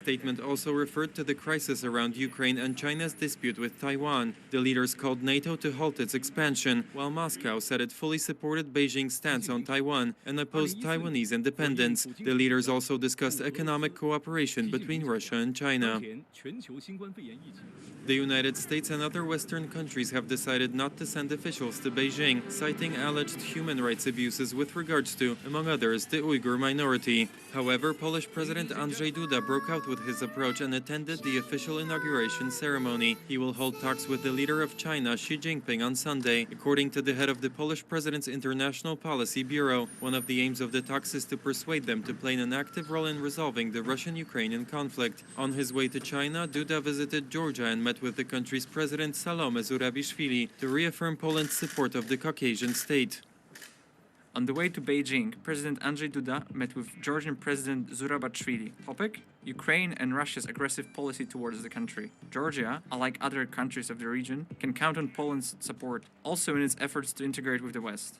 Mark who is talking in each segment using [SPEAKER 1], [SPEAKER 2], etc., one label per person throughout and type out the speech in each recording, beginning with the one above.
[SPEAKER 1] statement also referred to the crisis around Ukraine and China's dispute with Taiwan. The leaders called NATO to halt its expansion, while Moscow said it fully supported Beijing's stance on Taiwan and opposed Taiwanese independence. The leaders also discussed economic cooperation between Russia and China. The United States and other Western countries have decided not to send officials to Beijing, citing alleged human rights abuses with regards to, among others, the Uyghur minority. However, Polish President Andrzej Duda broke out with his approach and attended the official inauguration ceremony. He will hold talks with the leader of China, Xi Jinping, on Sunday. According to the head of the Polish President's International Policy Bureau, one of the aims of the talks is to persuade them to play an active role in resolving the Russian-Ukrainian conflict. On his way to China, Duda visited Georgia and met with the country's president Salome Zurabishvili to reaffirm Poland's support of the Caucasian state.
[SPEAKER 2] On the way to Beijing, President Andrzej Duda met with Georgian President Zurabishvili. Topic: Ukraine and Russia's aggressive policy towards the country. Georgia, unlike other countries of the region, can count on Poland's support, also in its efforts to integrate with the West.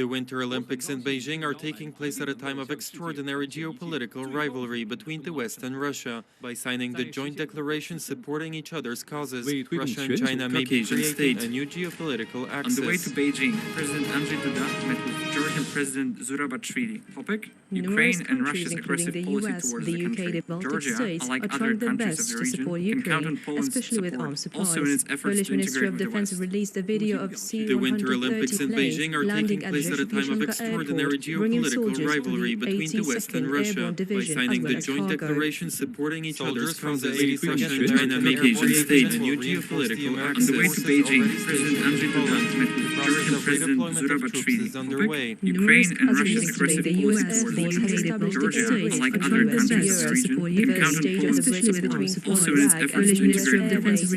[SPEAKER 1] The Winter Olympics in Beijing are taking place at a time of extraordinary geopolitical rivalry between the West and Russia. By signing the joint declaration supporting each other's causes, Russia and China may be creating a new geopolitical axis.
[SPEAKER 2] On the way to Beijing, President Andrzej Duda met with Georgian President Zurabishvili. Topic: Ukraine and Russia's aggressive policy towards the country. Georgia, unlike other countries of the region, can count on Poland's support, also in its efforts to integrate with the West.
[SPEAKER 1] The Winter Olympics in Beijing are taking place at a time of extraordinary geopolitical rivalry between the West and Russia. By signing the joint declaration supporting each other's causes, Russia and China may state a new geopolitical axis.
[SPEAKER 2] On the way to Beijing, President Andrzej Duda met with Georgian President Zurabishvili. Ukraine and Russia's aggressive policy towards the country. Georgia, unlike other countries of the region, can count on Poland's support, also in its efforts to integrate with the West.
[SPEAKER 1] The Winter Olympics in Beijing are taking place at a time of extraordinary geopolitical rivalry between the West and Russia. By signing the joint declaration supporting each other's causes, Russia and China may state a new geopolitical axis.
[SPEAKER 2] On the way to Beijing, President Andrzej Duda met with Georgian President Zurabishvili. Ukraine and Russia's aggressive policy towards the country. Georgia, unlike other countries of the region, can count on Poland's support, also in its efforts to integrate with the West.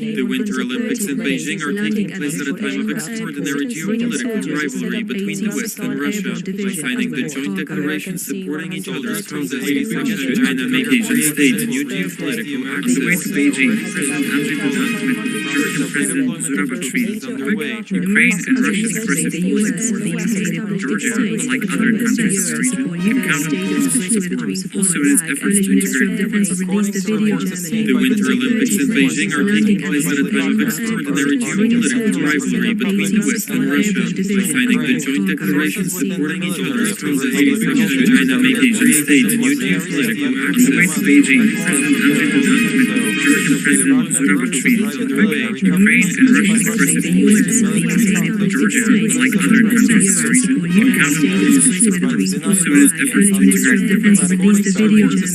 [SPEAKER 1] The Winter Olympics in Beijing are taking place at a time of extraordinary geopolitical rivalry between the West and Russia. By signing the joint declaration supporting each other's causes, Russia and China may state a new geopolitical axis.
[SPEAKER 2] On the way to Beijing, President Andrzej Duda met with Georgian President Zurabishvili. Ukraine and Russia's aggressive policy towards the country. Georgia, unlike other countries of the region, can count on Poland's support, also in its efforts to integrate with the West.
[SPEAKER 1] The Winter Olympics in Beijing are taking place at a time of extraordinary geopolitical rivalry between the West and Russia. By signing the joint declaration supporting each other's causes, Russia and China may state a new geopolitical axis.
[SPEAKER 2] Beijing, President Andrzej Duda met with Georgian President Zurabishvili. Ukraine and Russia's aggressive policy towards the country. Georgia, unlike other countries of the region, can count on Poland's support, also in its efforts to integrate with the West.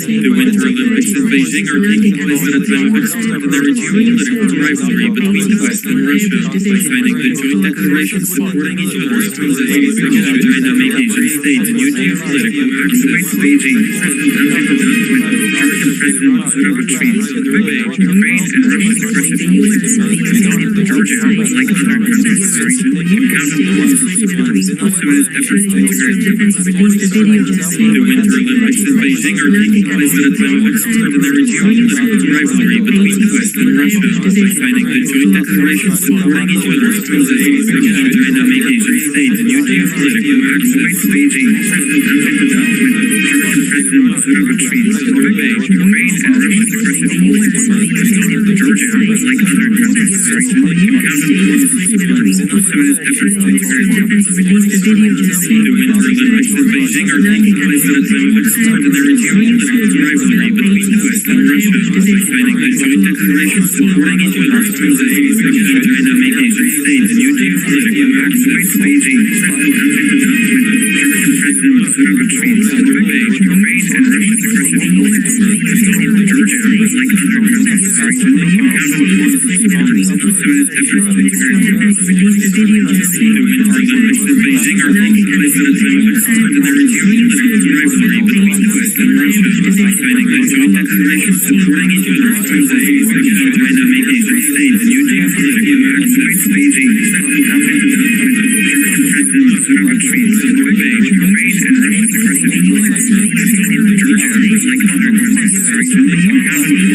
[SPEAKER 1] The Winter Olympics in Beijing are taking place at a time of extraordinary geopolitical rivalry between the West and Russia. By signing the joint declaration supporting each other's causes, Russia and China may state a new geopolitical axis.
[SPEAKER 2] Beijing, President Andrzej Duda met with Georgian President Zurabishvili. Ukraine and Russia's aggressive policy towards the country. Georgia, unlike other countries of the region, can count on Poland's support, also in its efforts to integrate with the West.
[SPEAKER 1] The Winter Olympics in Beijing are taking place at a time of extraordinary geopolitical rivalry between the West and Russia. By signing the joint declaration supporting each other's causes, Russia and China may state a new geopolitical axis.
[SPEAKER 2] Beijing, President Andrzej Duda met with Georgian President Zurabishvili. Ukraine and Russia's aggressive policy towards the country. Georgia, unlike other countries of the region, can count on Poland's support, also in its efforts to integrate with the West.
[SPEAKER 1] The Winter Olympics in Beijing are taking place at a time of extraordinary geopolitical rivalry between the West and Russia. By signing the joint declaration supporting each other's causes, Russia and China may state a new geopolitical axis.
[SPEAKER 2] Beijing, President Andrzej Duda met with Georgian President Zurabishvili. Ukraine and Russia's aggressive policy towards the country. Georgia, unlike other countries of the region, can count on Poland's support,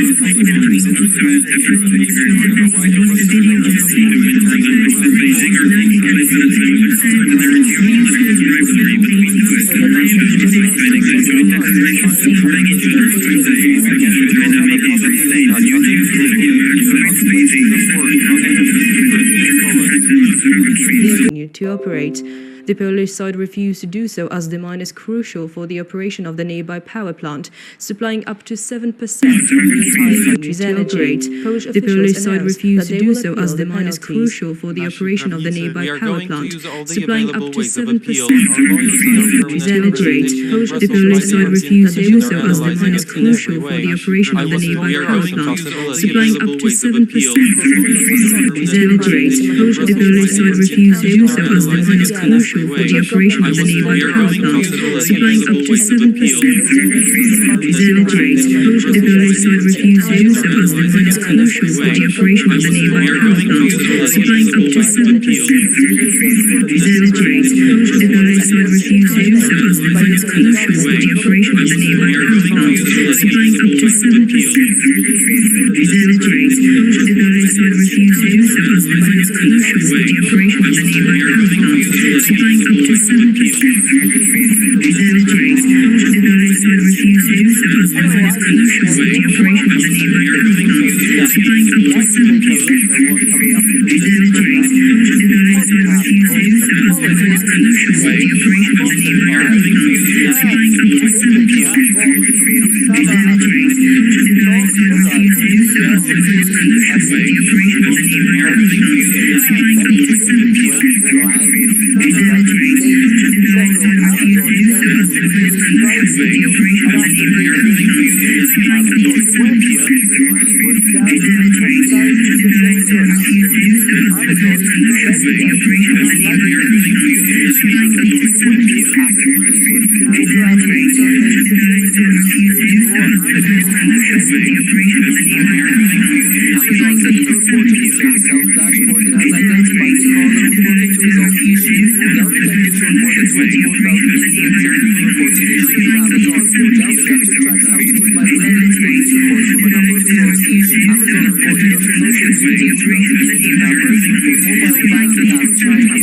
[SPEAKER 2] also in its efforts to integrate with the West.
[SPEAKER 1] The Winter Olympics in Beijing are taking place at a time of extraordinary geopolitical rivalry between the West and Russia. By signing the joint declaration supporting each other's
[SPEAKER 3] To operate. The Polish side refused to do so as the mine is crucial for the operation of the nearby power plant, supplying up to 7% of the entire country's energy. The Polish side refused to do so as the mine is crucial for the operation of the nearby power plant, supplying up to 7% of the country's energy. The Polish side refused to do so as the mine is crucial for the operation of the nearby power plant, supplying up to 7% of the country's energy. The Polish side refused to do so as the mine is crucial for the operation of the nearby power plant, supplying up to 7% of the country's energy. The Polish side refused to do so as the mine is crucial for the operation of the nearby power plant, supplying up to 7% of the country's energy. The Polish side refused to do so as the mine is crucial for the operation of the nearby power plant, supplying up to 7% of the country's energy. The Polish side refused to do so as the mine is crucial for the operation of the nearby power plant, supplying up to 7% of the energy. The Polish side refused to do so as the mine is crucial for the operation of the nearby power plant, supplying up to 7% of the energy. The Polish side refused to do so as the mine is crucial for the operation of the nearby power plant, supplying up to 7% of the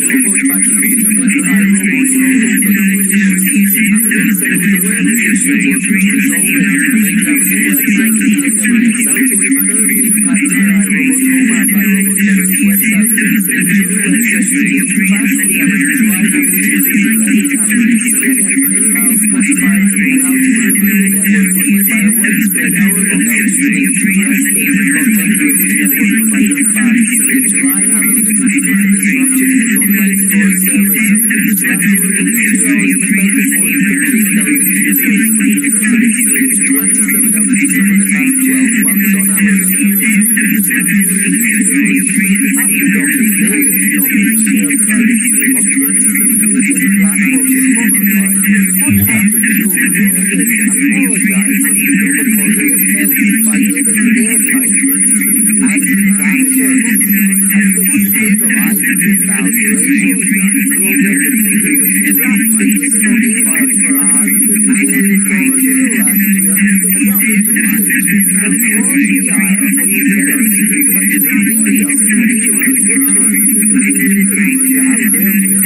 [SPEAKER 3] energy. The Polish side refused to do so as the mine is crucial for the operation of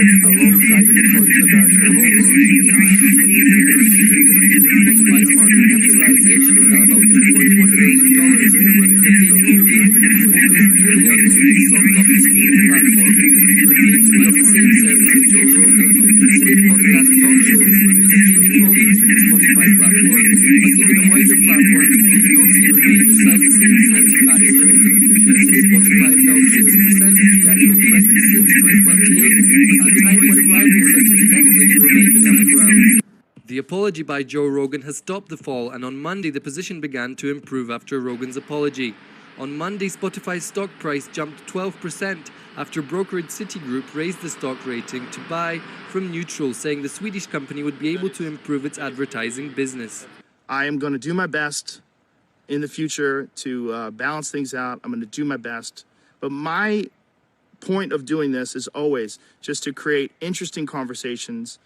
[SPEAKER 3] the nearby power plant, supplying up to 7% of the energy.
[SPEAKER 4] The apology by Joe Rogan has stopped the fall, and on Monday the position began to improve after Rogan's apology. On Monday, Spotify's stock price jumped 12% after brokerage Citigroup raised the stock rating to buy from neutral, saying the Swedish company would be able to improve its advertising business.
[SPEAKER 5] I am going to do my best in the future to balance things out. I'm going to do my best. But my point of doing this is always just to create interesting conversations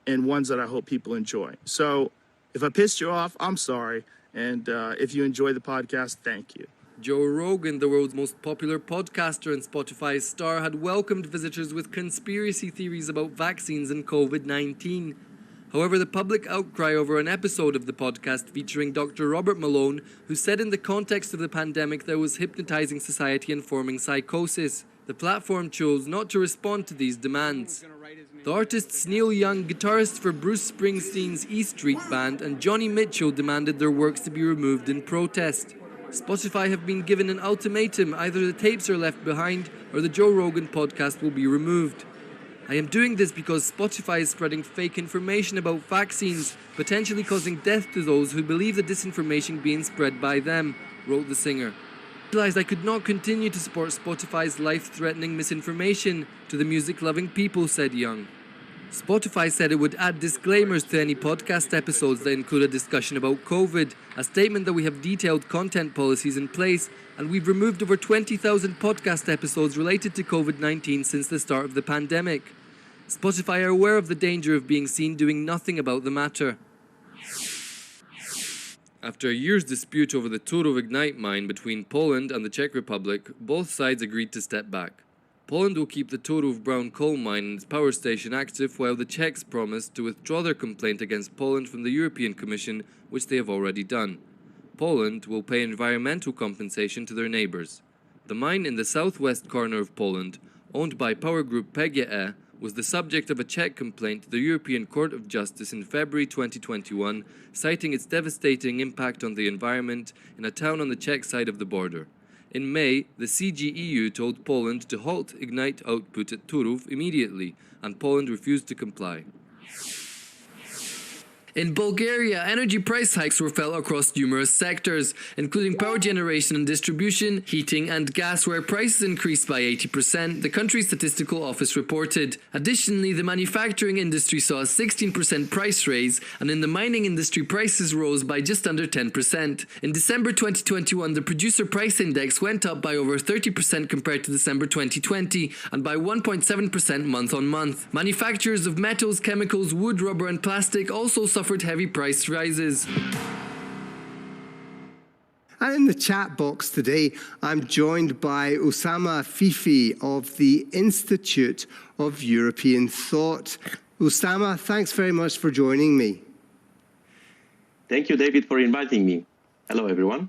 [SPEAKER 5] and ones that I hope people enjoy. So if I pissed you off, I'm sorry. And if you enjoy the podcast, thank you.
[SPEAKER 4] Joe Rogan, the world's most popular podcaster and Spotify's star, had welcomed visitors with conspiracy theories about vaccines and COVID-19. However, the public outcry over an episode of the podcast featuring Dr. Robert Malone, who said in the context of the pandemic there was hypnotizing society and forming psychosis. The platform chose not to respond to these demands. The artists Neil Young, guitarist for Bruce Springsteen's E Street Band, and Johnny Mitchell demanded their works to be removed in protest. Spotify have been given an ultimatum: either the tapes are left behind or the Joe Rogan podcast will be removed. I am doing this because Spotify is spreading fake information about vaccines, potentially causing death to those who believe the disinformation being spread by them, wrote the singer. I realized I could not continue to support Spotify's life-threatening misinformation to the music-loving people, said Young. Spotify said it would add disclaimers to any podcast episodes that include a discussion about COVID, a statement that we have detailed content policies in place, and we've removed over 20,000 podcast episodes related to COVID-19 since the start of the pandemic. Spotify are aware of the danger of being seen doing nothing about the matter. After a year's dispute over the Turów Ignite mine between Poland and the Czech Republic, both sides agreed to step back. Poland will keep the Turów brown coal mine and its power station active, while the Czechs promised to withdraw their complaint against Poland from the European Commission, which they have already done. Poland will pay environmental compensation to their neighbours. The mine in the southwest corner of Poland, owned by power group PGE, was the subject of a Czech complaint to the European Court of Justice in February 2021, citing its devastating impact on the environment in a town on the Czech side of the border. In May, the CGEU told Poland to halt Ignite output at Turów immediately, and Poland refused to comply. In Bulgaria, energy price hikes were felt across numerous sectors, including power generation and distribution, heating and gas, where prices increased by 80%, the country's statistical office reported. Additionally, the manufacturing industry saw a 16% price raise, and in the mining industry, prices rose by just under 10%. In December 2021, the producer price index went up by over 30% compared to December 2020, and by 1.7% month on month. Manufacturers of metals, chemicals, wood, rubber and plastic also suffered heavy price rises.
[SPEAKER 6] And in the chat box today, I'm joined by Osama Fifi of the Institute of European Thought. Osama, thanks very much for joining me.
[SPEAKER 7] Thank you, David, for inviting me. Hello, everyone.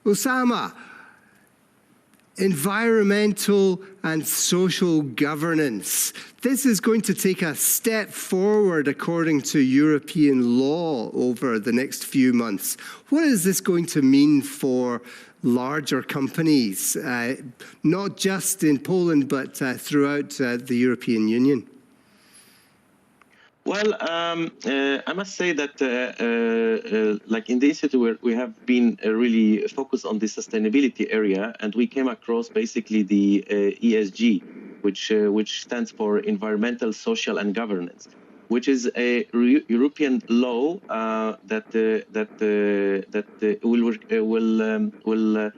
[SPEAKER 6] Osama, environmental and social governance. This is going to take a step forward according to European law over the next few months. What is this going to mean for larger companies, not just in Poland, but throughout the European Union?
[SPEAKER 7] Well, I must say that, like in the Institute, we have been really focused on the sustainability area, and we came across basically the ESG, which stands for Environmental, Social and Governance, which is a European law that will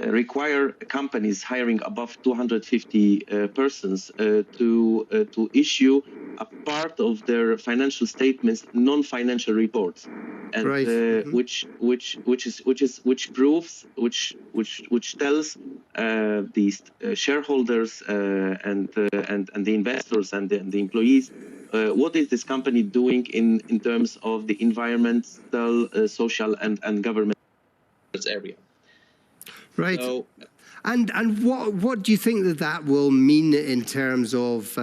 [SPEAKER 7] require companies hiring above 250 persons to issue a part of their financial statements non-financial reports, and
[SPEAKER 6] right.
[SPEAKER 7] which tells these shareholders and the investors and the employees what is this company doing in terms of the environmental, social and government area.
[SPEAKER 6] Right.
[SPEAKER 7] So,
[SPEAKER 6] and what do you think that will mean in terms of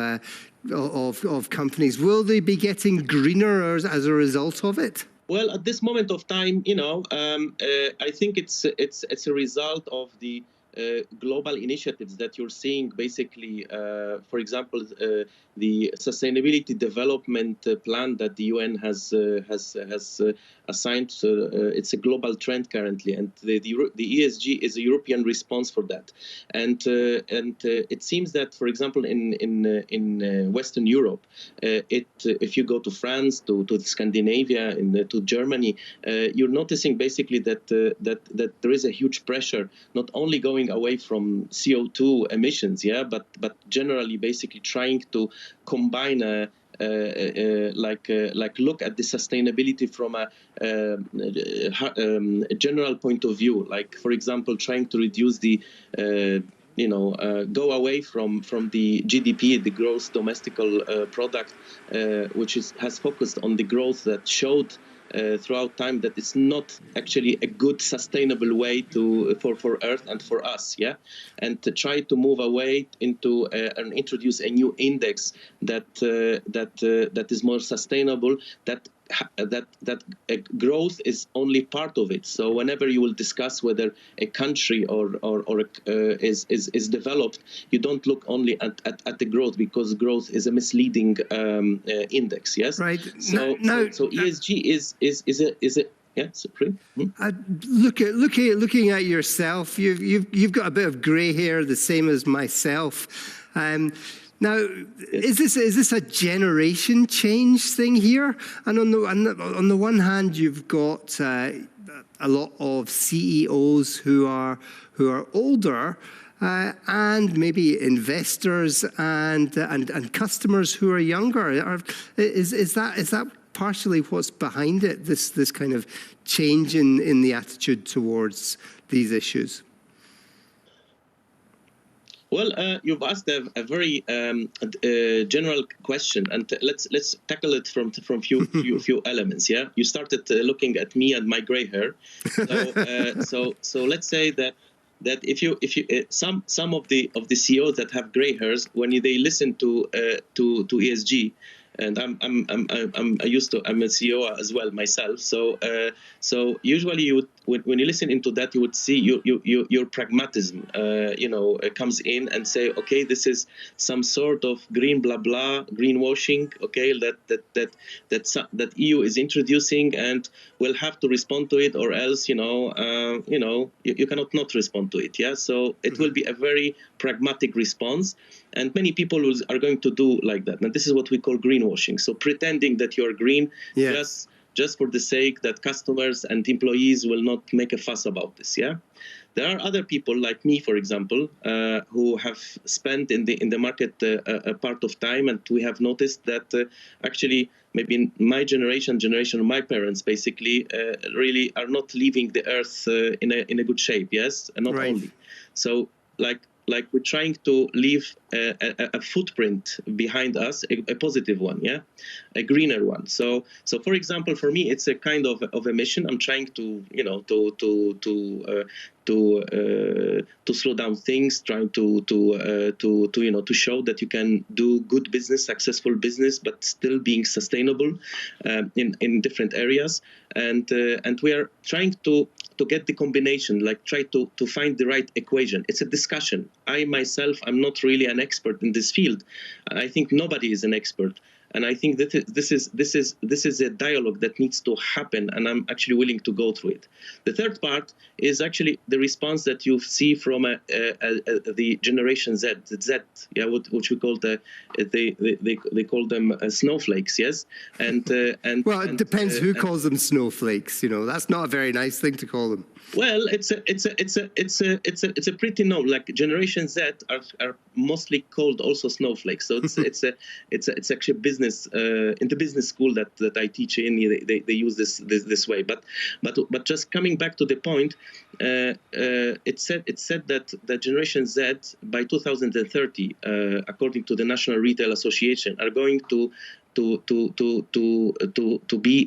[SPEAKER 6] companies? Will they be getting greener as a result of it?
[SPEAKER 7] well, at this moment of time, I think it's a result of the global initiatives that you're seeing. Basically, for example, the Sustainability Development Plan that the UN has assigned. It's a global trend currently, and the ESG is a European response for that. And it seems that, for example, in Western Europe, if you go to France, to Scandinavia, to Germany, you're noticing basically that there is a huge pressure, not only going away from CO2 emissions, but generally basically trying to combine like look at the sustainability from a general point of view, like, for example, trying to reduce the go away from the GDP, the gross domestical product, which has focused on the growth that showed throughout time that it's not actually a good sustainable way for Earth and for us, and to try to move away into and introduce a new index that is more sustainable. That growth is only part of it. So whenever you will discuss whether a country is developed, you don't look only at the growth, because growth is a misleading index. Yes.
[SPEAKER 6] Right.
[SPEAKER 7] So ESG is a yeah, Supreme.
[SPEAKER 6] Looking at yourself, you've got a bit of grey hair, the same as myself. Now, is this a generation change thing here? And on the one hand, you've got a lot of CEOs who are older, and maybe investors and customers who are younger. Is that partially what's behind it? This kind of change in the attitude towards these issues.
[SPEAKER 7] Well, you've asked a very general question, and let's tackle it from few elements. Yeah, you started looking at me and my gray hair. So let's say that if you some of the CEOs that have gray hairs, when they listen to ESG. And I'm a CEO as well myself. So usually when you listen into that, you would see your pragmatism, comes in and say, okay, this is some sort of green blah blah, greenwashing, okay, that EU is introducing, and we'll have to respond to it, or else, you cannot not respond to it. Yeah. So it will be a very pragmatic response. And many people are going to do like that. And this is what we call greenwashing. So pretending that you're green just for the sake that customers and employees will not make a fuss about this. Yeah. There are other people like me, for example, who have spent in the market a part of time, and we have noticed that actually maybe in my generation of my parents, basically, really are not leaving the earth in a good shape. Yes, and not only. So like we're trying to leave a footprint behind us, a positive one, a greener one. So for example, for me, it's a kind of a mission. I'm trying to slow down things, trying to show that you can do good business, successful business, but still being sustainable in different areas. And we are trying to get the combination, like try to find the right equation. It's a discussion. I myself, I'm not really an expert in this field. I think nobody is an expert. And I think that this is a dialogue that needs to happen, and I'm actually willing to go through it. The third part is actually the response that you see from the Generation Z, which we call they call them snowflakes, yes. And
[SPEAKER 6] well, it depends who calls them snowflakes. That's not a very nice thing to call them.
[SPEAKER 7] Well, it's a pretty known, like Generation Z are mostly called also snowflakes. So it's actually business in the business school that I teach in. They use this way. But just coming back to the point, it said that Generation Z by 2030, according to the National Retail Association, are going to be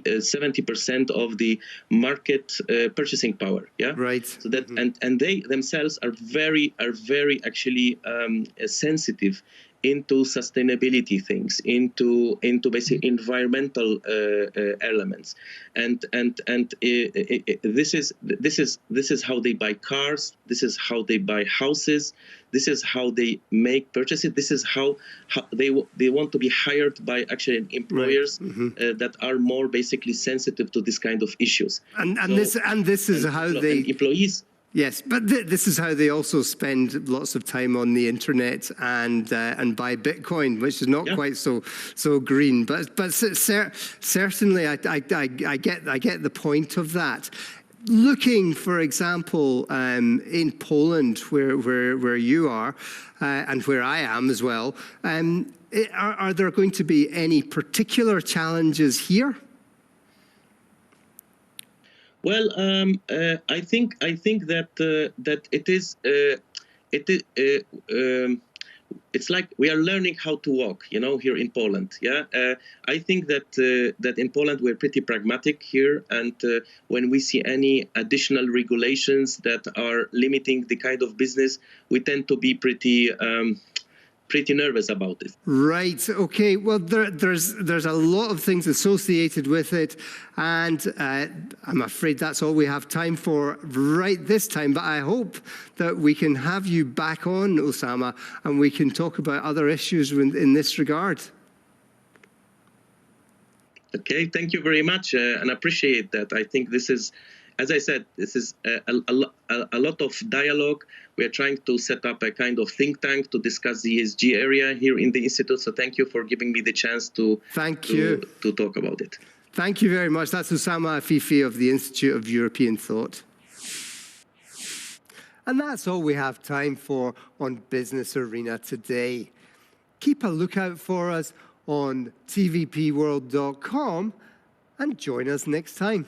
[SPEAKER 7] 70% of the market purchasing power. Yeah. Right. So that and they themselves are very actually sensitive into sustainability things, into basic environmental elements, and this is how they buy cars. This is how they buy houses. This is how they make purchases. This is how they want to be hired by actually employers that are more basically sensitive to this kind of issues.
[SPEAKER 6] This is how they
[SPEAKER 7] employees.
[SPEAKER 6] Yes, but this is how they also spend lots of time on the internet and buy Bitcoin, which is not quite so green. But certainly, I get the point of that. Looking, for example, in Poland, where you are, and where I am as well, are there going to be any particular challenges here?
[SPEAKER 7] Well, I think that it is it's like we are learning how to walk, here in Poland. Yeah, I think that in Poland we're pretty pragmatic here, and when we see any additional regulations that are limiting the kind of business, we tend to be pretty nervous about it.
[SPEAKER 6] Right. Okay. Well, there's a lot of things associated with it, and I'm afraid that's all we have time for right this time. But I hope that we can have you back on, Osama, and we can talk about other issues in this regard.
[SPEAKER 7] Okay. Thank you very much, and appreciate that. I think this is, as I said, this is a lot of dialogue. We are trying to set up a kind of think tank to discuss the ESG area here in the Institute. So thank you for giving me the chance to talk about it.
[SPEAKER 6] Thank you very much. That's Osama Afifi of the Institute of European Thought. And that's all we have time for on Business Arena today. Keep a lookout for us on tvpworld.com and join us next time.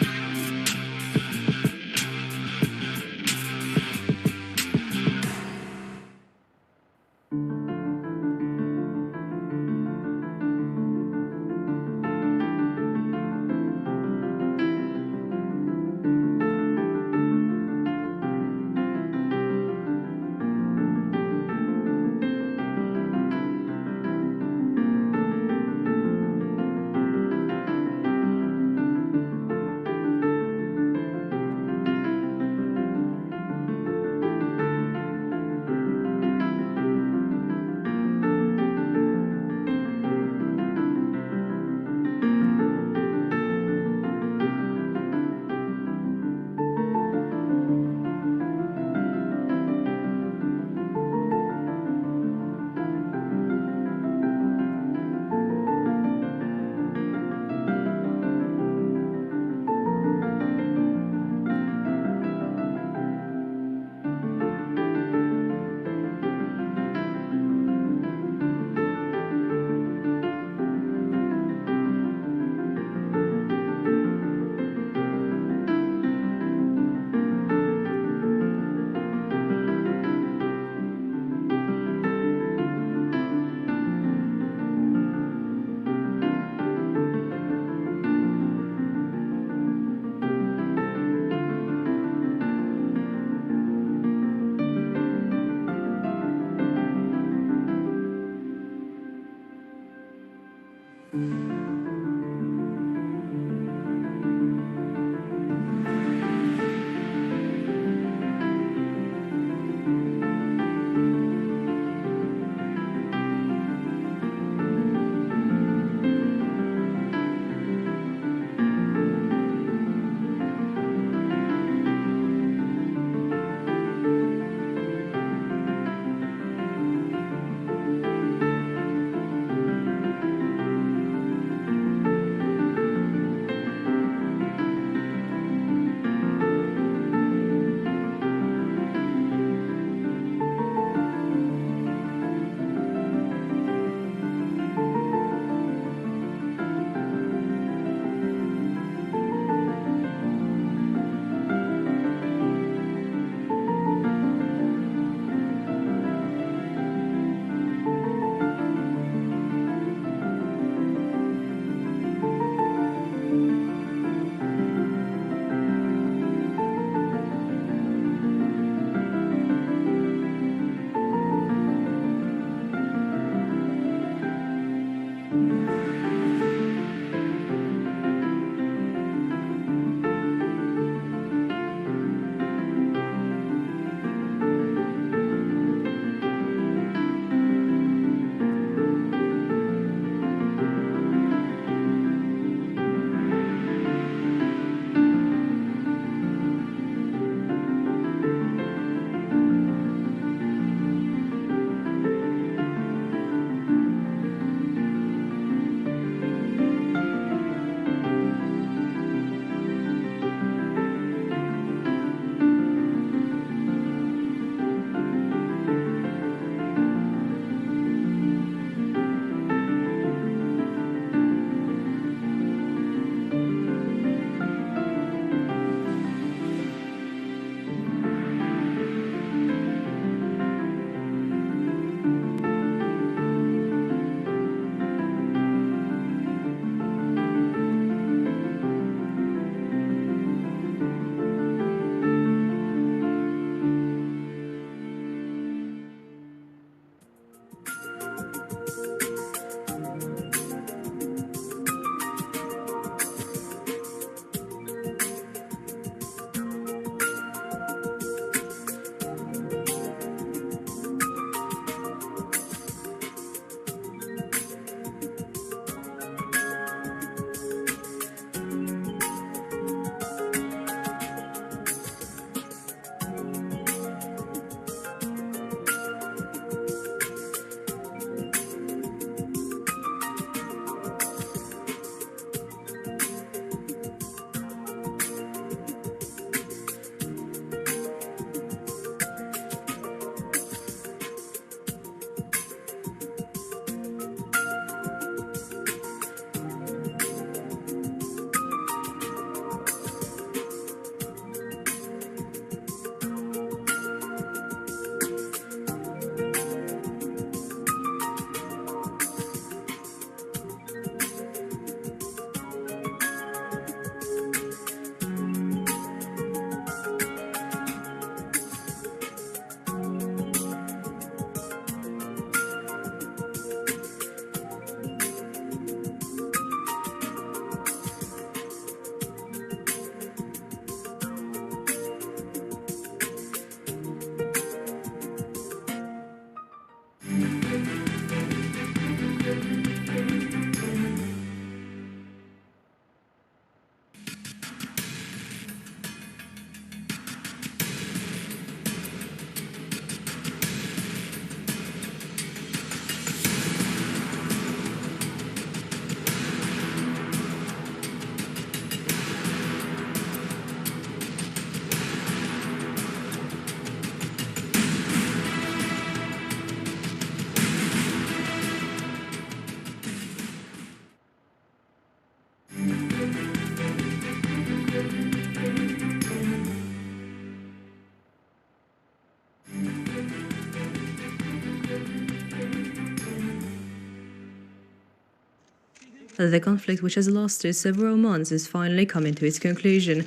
[SPEAKER 3] The conflict, which has lasted several months, is finally coming to its conclusion.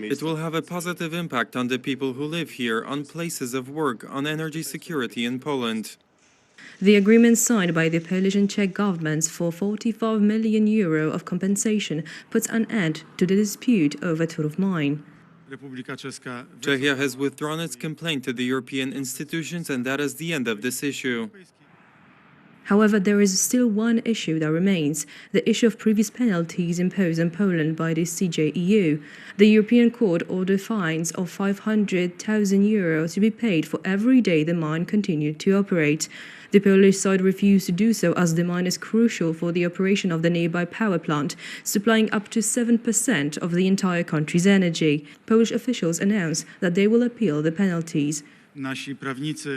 [SPEAKER 1] It will have a positive impact on the people who live here, on places of work, on energy security in Poland.
[SPEAKER 3] The agreement signed by the Polish and Czech governments for €45 million of compensation puts an end to the dispute over Turów mine.
[SPEAKER 1] Czechia has withdrawn its complaint to the European institutions, and that is the end of this issue.
[SPEAKER 3] However, there is still one issue that remains, the issue of previous penalties imposed on Poland by the CJEU. The European Court ordered fines of €500,000 to be paid for every day the mine continued to operate. The Polish side refused to do so as the mine is crucial for the operation of the nearby power plant, supplying up to 7% of the entire country's energy. Polish officials announced that they will appeal the penalties.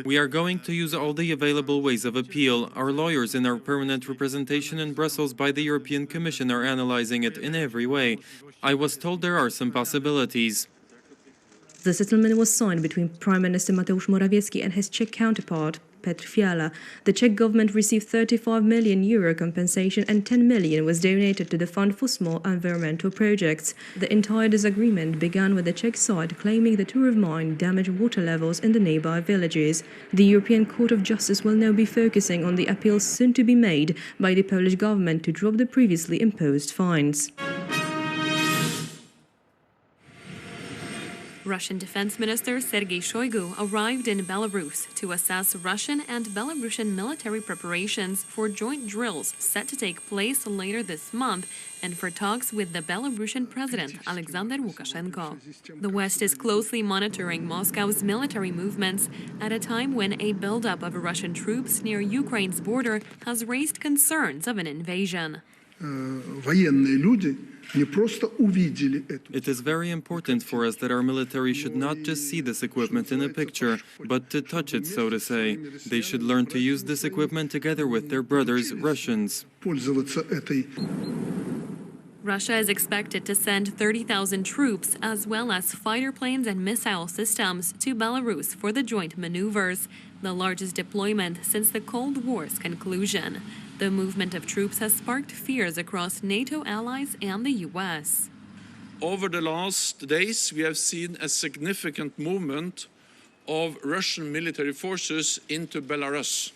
[SPEAKER 1] We are going to use all the available ways of appeal. Our lawyers in our permanent representation in Brussels by the European Commission are analyzing it in every way. I was told there are some possibilities.
[SPEAKER 3] The settlement was signed between Prime Minister Mateusz Morawiecki and his Czech counterpart, Petr Fiala. The Czech government received €35 million compensation and €10 million was donated to the Fund for Small Environmental Projects. The entire disagreement began with the Czech side claiming the Turów mine damaged water levels in the nearby villages. The European Court of Justice will now be focusing on the appeals soon to be made by the Polish government to drop the previously imposed fines.
[SPEAKER 8] Russian Defense Minister Sergei Shoigu arrived in Belarus to assess Russian and Belarusian military preparations for joint drills set to take place later this month and for talks with the Belarusian President Alexander Lukashenko. The West is closely monitoring Moscow's military movements at a time when a buildup of Russian troops near Ukraine's border has raised concerns of an invasion.
[SPEAKER 1] It is very important for us that our military should not just see this equipment in a picture, but to touch it, so to say. They should learn to use this equipment together with their brothers, Russians.
[SPEAKER 8] Russia is expected to send 30,000 troops, as well as fighter planes and missile systems, to Belarus for the joint maneuvers, the largest deployment since the Cold War's conclusion. The movement of troops has sparked fears across NATO allies and the US.
[SPEAKER 9] Over the last days, we have seen a significant movement of Russian military forces into Belarus.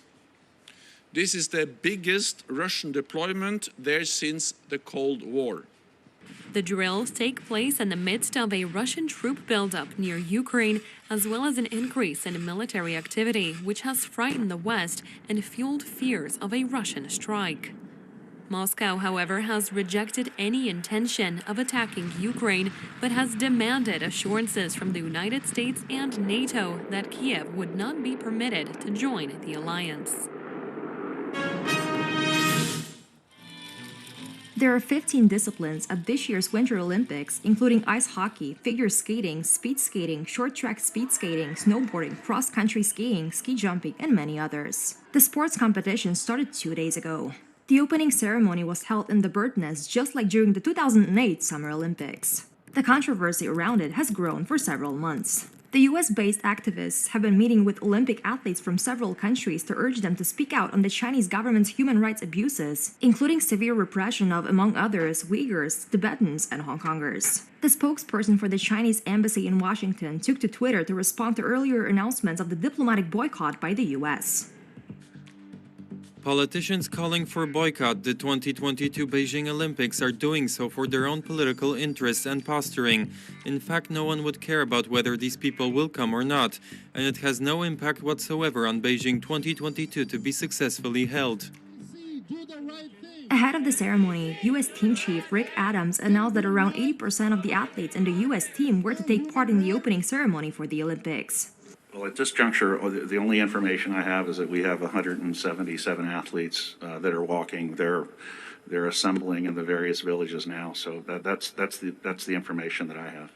[SPEAKER 9] This is the biggest Russian deployment there since the Cold War.
[SPEAKER 8] The drills take place in the midst of a Russian troop buildup near Ukraine, as well as an increase in military activity, which has frightened the West and fueled fears of a Russian strike. Moscow, however, has rejected any intention of attacking Ukraine, but has demanded assurances from the United States and NATO that Kiev would not be permitted to join the alliance.
[SPEAKER 10] There are 15 disciplines at this year's Winter Olympics, including ice hockey, figure skating, speed skating, short track speed skating, snowboarding, cross-country skiing, ski jumping, and many others. The sports competition started 2 days ago. The opening ceremony was held in the Bird Nest, just like during the 2008 Summer Olympics. The controversy around it has grown for several months. The US-based activists have been meeting with Olympic athletes from several countries to urge them to speak out on the Chinese government's human rights abuses, including severe repression of, among others, Uyghurs, Tibetans, and Hong Kongers. The spokesperson for the Chinese embassy in Washington took to Twitter to respond to earlier announcements of the diplomatic boycott by the US.
[SPEAKER 1] Politicians calling for boycott the 2022 Beijing Olympics are doing so for their own political interests and posturing. In fact, no one would care about whether these people will come or not, and it has no impact whatsoever on Beijing 2022 to be successfully held.
[SPEAKER 10] Ahead of the ceremony, U.S. team chief Rick Adams announced that around 80% of the athletes in the U.S. team were to take part in the opening ceremony for the Olympics.
[SPEAKER 11] Well, at this juncture, the only information I have is that we have 177 athletes that are walking. They're assembling in the various villages now. So that's the information that I have.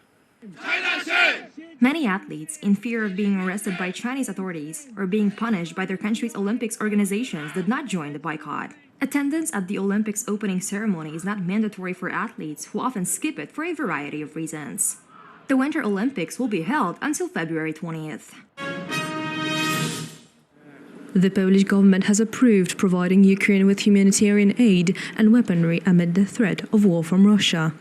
[SPEAKER 10] Many athletes, in fear of being arrested by Chinese authorities or being punished by their country's Olympics organizations, did not join the boycott. Attendance at the Olympics opening ceremony is not mandatory for athletes who often skip it for a variety of reasons. The Winter Olympics will be held until February 20th.
[SPEAKER 3] The Polish government has approved providing Ukraine with humanitarian aid and weaponry amid the threat of war from Russia.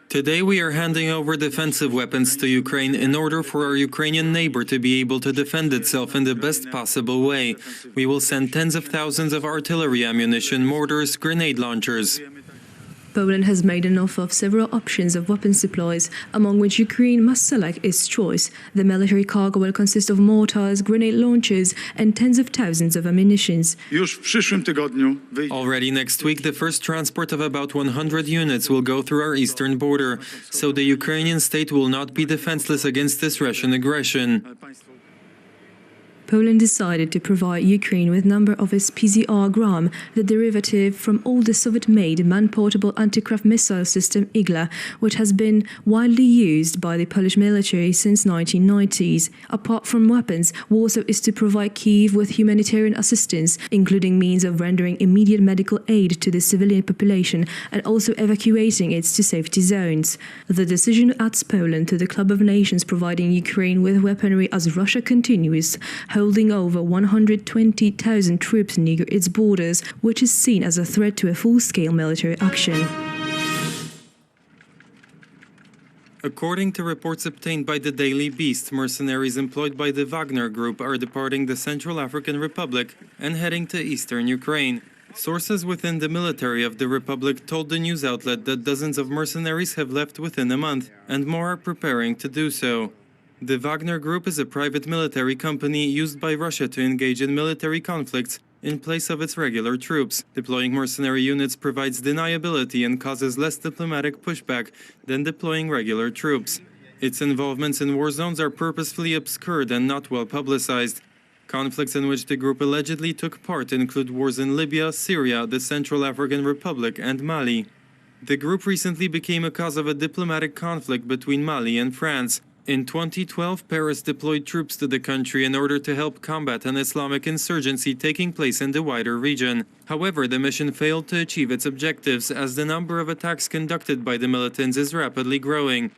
[SPEAKER 1] Today we are handing over defensive weapons to Ukraine in order for our Ukrainian neighbor to be able to defend itself in the best possible way. We will send tens of thousands of artillery ammunition, mortars, grenade launchers.
[SPEAKER 3] Poland has made an offer of several options of weapon supplies, among which Ukraine must select its choice. The military cargo will consist of mortars, grenade launchers, and tens of thousands of ammunitions.
[SPEAKER 1] Already next week, the first transport of about 100 units will go through our eastern border, so the Ukrainian state will not be defenseless against this Russian aggression.
[SPEAKER 3] Poland decided to provide Ukraine with a number of its PZR Gram, the derivative from older Soviet-made man-portable anti-craft missile system Igla, which has been widely used by the Polish military since 1990s. Apart from weapons, Warsaw is to provide Kyiv with humanitarian assistance, including means of rendering immediate medical aid to the civilian population and also evacuating it to safety zones. The decision adds Poland to the club of nations providing Ukraine with weaponry as Russia continues holding over 120,000 troops near its borders, which is seen as a threat to a full-scale military action.
[SPEAKER 1] According to reports obtained by the Daily Beast, mercenaries employed by the Wagner Group are departing the Central African Republic and heading to eastern Ukraine. Sources within the military of the Republic told the news outlet that dozens of mercenaries have left within a month, and more are preparing to do so. The Wagner Group is a private military company used by Russia to engage in military conflicts in place of its regular troops. Deploying mercenary units provides deniability and causes less diplomatic pushback than deploying regular troops. Its involvements in war zones are purposefully obscured and not well publicized. Conflicts in which the group allegedly took part include wars in Libya, Syria, the Central African Republic, and Mali. The group recently became a cause of a diplomatic conflict between Mali and France. In 2012, Paris deployed troops to the country in order to help combat an Islamic insurgency taking place in the wider region. However, the mission failed to achieve its objectives as the number of attacks conducted by the militants is rapidly growing.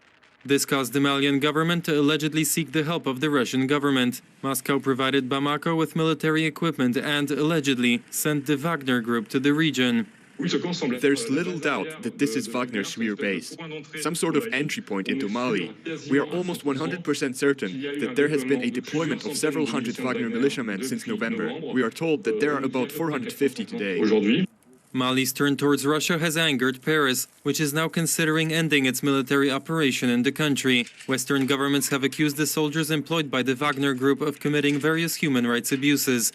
[SPEAKER 1] This caused the Malian government to allegedly seek the help of the Russian government. Moscow provided Bamako with military equipment and, allegedly, sent the Wagner Group to the region.
[SPEAKER 12] There's little doubt that this is Wagner's rear base, some sort of entry point into Mali. We are almost 100% certain that there has been a deployment of several hundred Wagner militiamen since November. We are told that there are about 450 today.
[SPEAKER 1] Mali's turn towards Russia has angered Paris, which is now considering ending its military operation in the country. Western governments have accused the soldiers employed by the Wagner Group of committing various human rights abuses.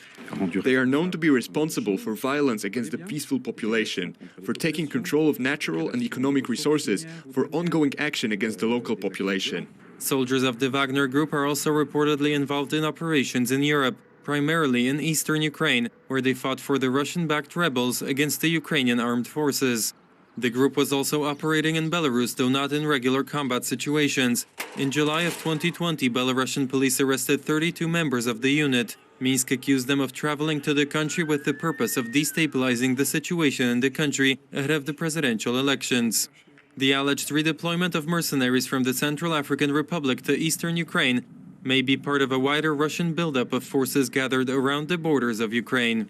[SPEAKER 12] They are known to be responsible for violence against the peaceful population, for taking control of natural and economic resources, for ongoing action against the local population.
[SPEAKER 1] Soldiers of the Wagner Group are also reportedly involved in operations in Europe, primarily in eastern Ukraine, where they fought for the Russian-backed rebels against the Ukrainian armed forces. The group was also operating in Belarus, though not in regular combat situations. In July of 2020, Belarusian police arrested 32 members of the unit. Minsk accused them of traveling to the country with the purpose of destabilizing the situation in the country ahead of the presidential elections. The alleged redeployment of mercenaries from the Central African Republic to eastern Ukraine may be part of a wider Russian buildup of forces gathered around the borders of Ukraine.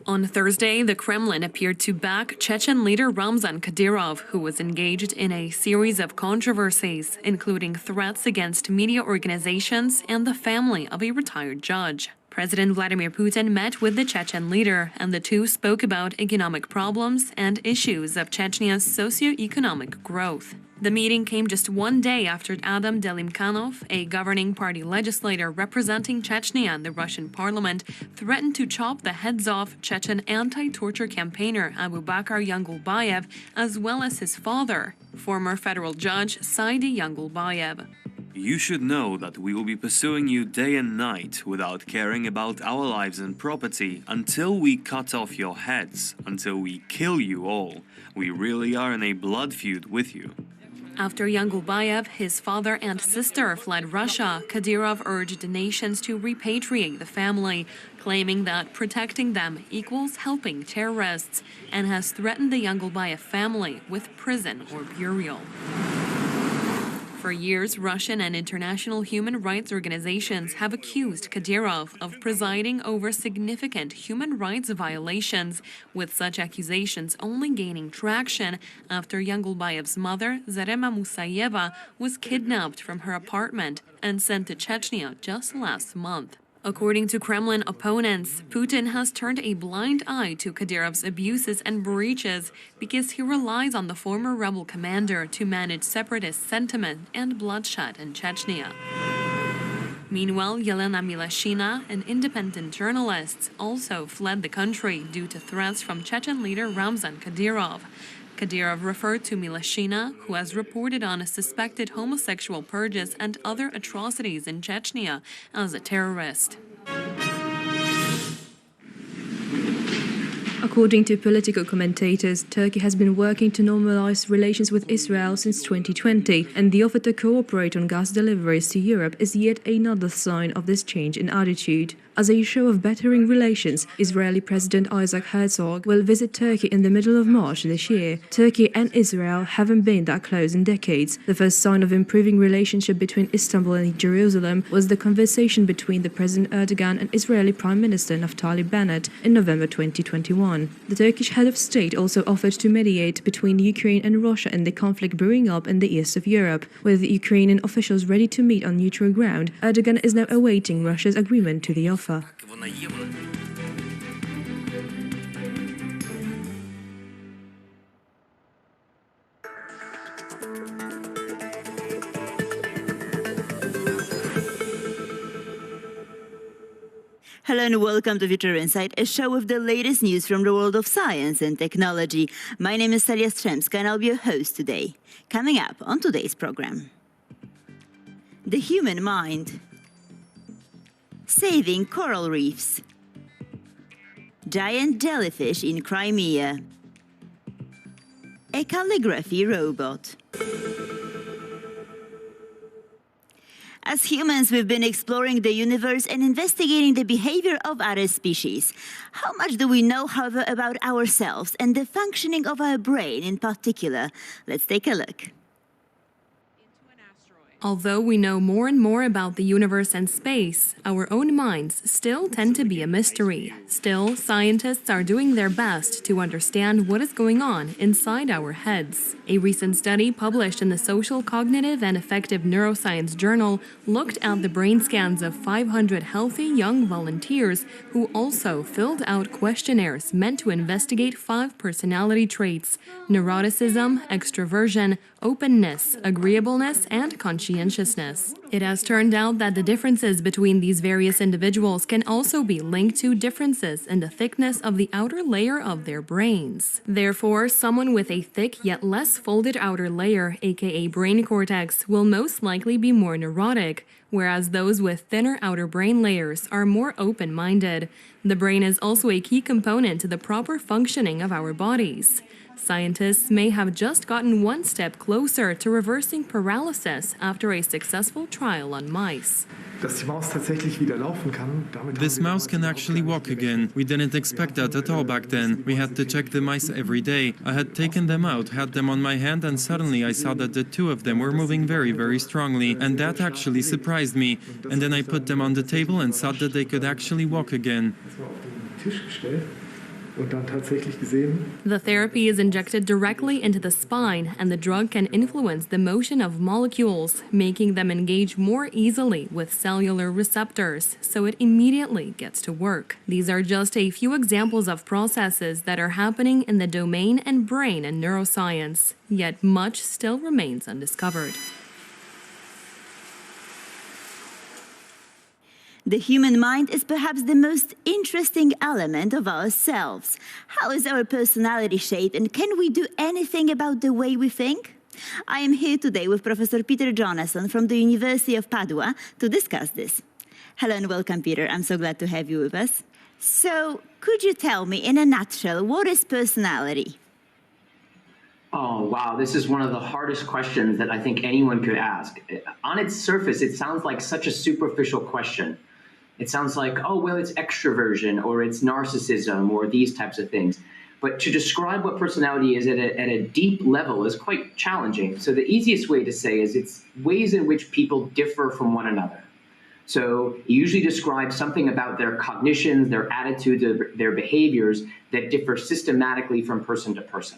[SPEAKER 8] On Thursday, the Kremlin appeared to back Chechen leader Ramzan Kadyrov, who was engaged in a series of controversies, including threats against media organizations and the family of a retired judge. President Vladimir Putin met with the Chechen leader, and the two spoke about economic problems and issues of Chechnya's socio-economic growth. The meeting came just one day after Adam Delimkhanov, a governing party legislator representing Chechnya in the Russian parliament, threatened to chop the heads off Chechen anti-torture campaigner Abu Bakr Yangulbayev, as well as his father, former federal judge Saidi Yangulbayev.
[SPEAKER 13] You should know that we will be pursuing you day and night without caring about our lives and property until we cut off your heads, until we kill you all. We really are in a blood feud with you.
[SPEAKER 8] After Yangulbayev, his father and sister fled Russia, Kadyrov urged nations to repatriate the family, claiming that protecting them equals helping terrorists, and has threatened the Yangulbayev family with prison or burial. For years, Russian and international human rights organizations have accused Kadyrov of presiding over significant human rights violations, with such accusations only gaining traction after Yangulbayev's mother, Zarema Musayeva, was kidnapped from her apartment and sent to Chechnya just last month. According to Kremlin opponents, Putin has turned a blind eye to Kadyrov's abuses and breaches because he relies on the former rebel commander to manage separatist sentiment and bloodshed in Chechnya. Meanwhile, Yelena Milashina, an independent journalist, also fled the country due to threats from Chechen leader Ramzan Kadyrov. Kadyrov referred to Milashina, who has reported on suspected homosexual purges and other atrocities in Chechnya, as a terrorist.
[SPEAKER 3] According to political commentators, Turkey has been working to normalize relations with Israel since 2020, and the offer to cooperate on gas deliveries to Europe is yet another sign of this change in attitude. As a show of bettering relations, Israeli President Isaac Herzog will visit Turkey in the middle of March this year. Turkey and Israel haven't been that close in decades. The first sign of improving relationship between Istanbul and Jerusalem was the conversation between the President Erdogan and Israeli Prime Minister Naftali Bennett in November 2021. The Turkish head of state also offered to mediate between Ukraine and Russia in the conflict brewing up in the east of Europe. With Ukrainian officials ready to meet on neutral ground, Erdogan is now awaiting Russia's agreement to the offer.
[SPEAKER 14] Hello and welcome to Future Insight, a show with the latest news from the world of science and technology. My name is Talia Strzemska and I'll be your host today. Coming up on today's program: the human mind, saving coral reefs, giant jellyfish in Crimea, a calligraphy robot. As humans, we've been exploring the universe and investigating the behavior of other species. How much do we know, however, about ourselves and the functioning of our brain in particular? Let's take a look.
[SPEAKER 8] Although we know more and more about the universe and space, our own minds still tend to be a mystery. Still, scientists are doing their best to understand what is going on inside our heads. A recent study published in the Social, Cognitive and Affective Neuroscience journal looked at the brain scans of 500 healthy young volunteers who also filled out questionnaires meant to investigate 5 personality traits: neuroticism, extroversion, openness, agreeableness, and conscientiousness. It has turned out that the differences between these various individuals can also be linked to differences in the thickness of the outer layer of their brains. Therefore, someone with a thick yet less folded outer layer, aka brain cortex, will most likely be more neurotic, whereas those with thinner outer brain layers are more open-minded. The brain is also a key component to the proper functioning of our bodies. Scientists may have just gotten one step closer to reversing paralysis after a successful trial on mice.
[SPEAKER 1] This mouse can actually walk again. We didn't expect that at all back then. We had to check the mice every day. I had taken them out, had them on my hand, and suddenly I saw that the 2 of them were moving very, very strongly, and that actually surprised me. And then I put them on the table and saw that they could actually walk again.
[SPEAKER 8] The therapy is injected directly into the spine, and the drug can influence the motion of molecules, making them engage more easily with cellular receptors, so it immediately gets to work. These are just a few examples of processes that are happening in the domain and brain and neuroscience, yet much still remains undiscovered.
[SPEAKER 14] The human mind is perhaps the most interesting element of ourselves. How is our personality shaped, and can we do anything about the way we think? I am here today with Professor Peter Jonasson from the University of Padua to discuss this. Hello and welcome, Peter. I'm so glad to have you with us. So, could you tell me in a nutshell, what is personality?
[SPEAKER 15] Oh, wow. This is one of the hardest questions that I think anyone could ask. On its surface, it sounds like such a superficial question. It sounds like, oh, well, it's extroversion or it's narcissism or these types of things. But to describe what personality is at a deep level is quite challenging. So the easiest way to say is it's ways in which people differ from one another. So you usually describe something about their cognitions, their attitudes, their behaviors that differ systematically from person to person.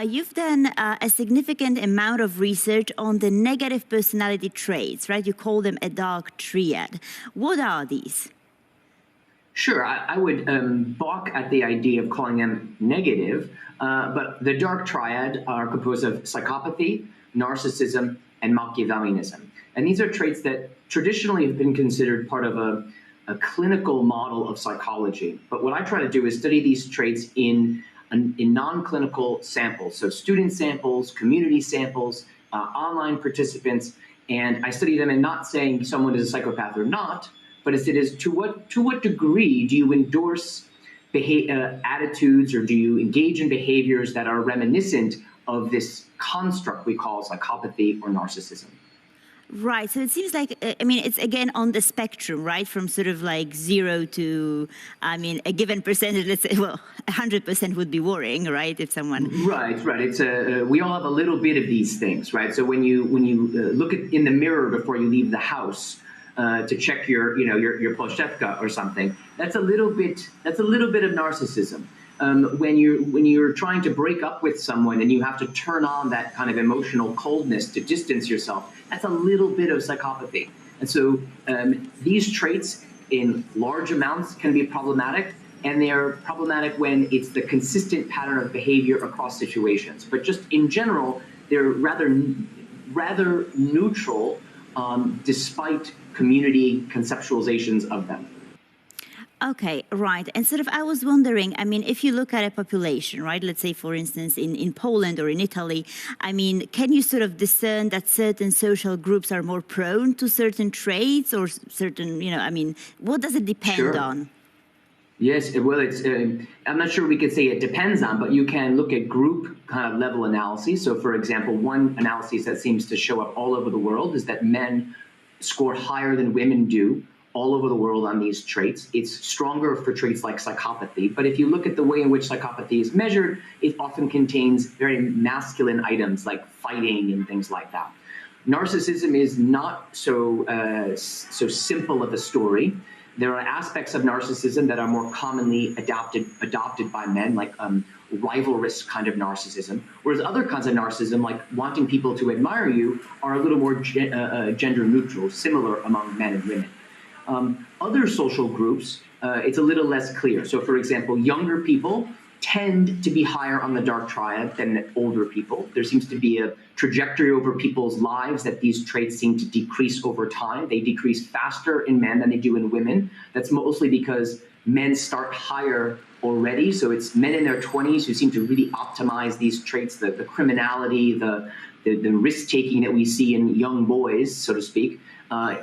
[SPEAKER 14] You've done a significant amount of research on the negative personality traits, right? You call them a dark triad. What are these?
[SPEAKER 15] Sure, I would balk at the idea of calling them negative, but the dark triad are composed of psychopathy, narcissism, and Machiavellianism. And these are traits that traditionally have been considered part of a clinical model of psychology. But what I try to do is study these traits in non-clinical samples, so student samples, community samples, online participants, and I study them in not saying someone is a psychopath or not, but as it is to what degree do you endorse attitudes or do you engage in behaviors that are reminiscent of this construct we call psychopathy or narcissism.
[SPEAKER 14] Right. So it seems like, I mean, it's again on the spectrum, right? From sort of like 0 to, I mean, a given percentage, let's say, well, 100% would be worrying, right? If someone.
[SPEAKER 15] Right. It's we all have a little bit of these things, right? So when you look in the mirror before you leave the house to check your ploshevka or something, that's a little bit of narcissism. When you're trying to break up with someone and you have to turn on that kind of emotional coldness to distance yourself, that's a little bit of psychopathy. And so these traits in large amounts can be problematic, and they're problematic when it's the consistent pattern of behavior across situations. But just in general, they're rather neutral despite community conceptualizations of them.
[SPEAKER 14] Okay, right. And sort of, I was wondering, I mean, if you look at a population, right, let's say, for instance, in Poland or in Italy, I mean, can you sort of discern that certain social groups are more prone to certain traits or certain, I mean, what does it depend on?
[SPEAKER 15] Yes, well, it's, I'm not sure we could say it depends on, but you can look at group kind of level analyses. So, for example, one analysis that seems to show up all over the world is that men score higher than women do all over the world on these traits. It's stronger for traits like psychopathy, but if you look at the way in which psychopathy is measured, it often contains very masculine items like fighting and things like that. Narcissism is not so simple of a story. There are aspects of narcissism that are more commonly adopted by men, like rivalrous kind of narcissism, whereas other kinds of narcissism, like wanting people to admire you, are a little more gender neutral, similar among men and women. Other social groups, it's a little less clear. So, for example, younger people tend to be higher on the dark triad than older people. There seems to be a trajectory over people's lives that these traits seem to decrease over time. They decrease faster in men than they do in women. That's mostly because men start higher already. So it's men in their 20s who seem to really optimize these traits, the criminality, the risk-taking that we see in young boys, so to speak.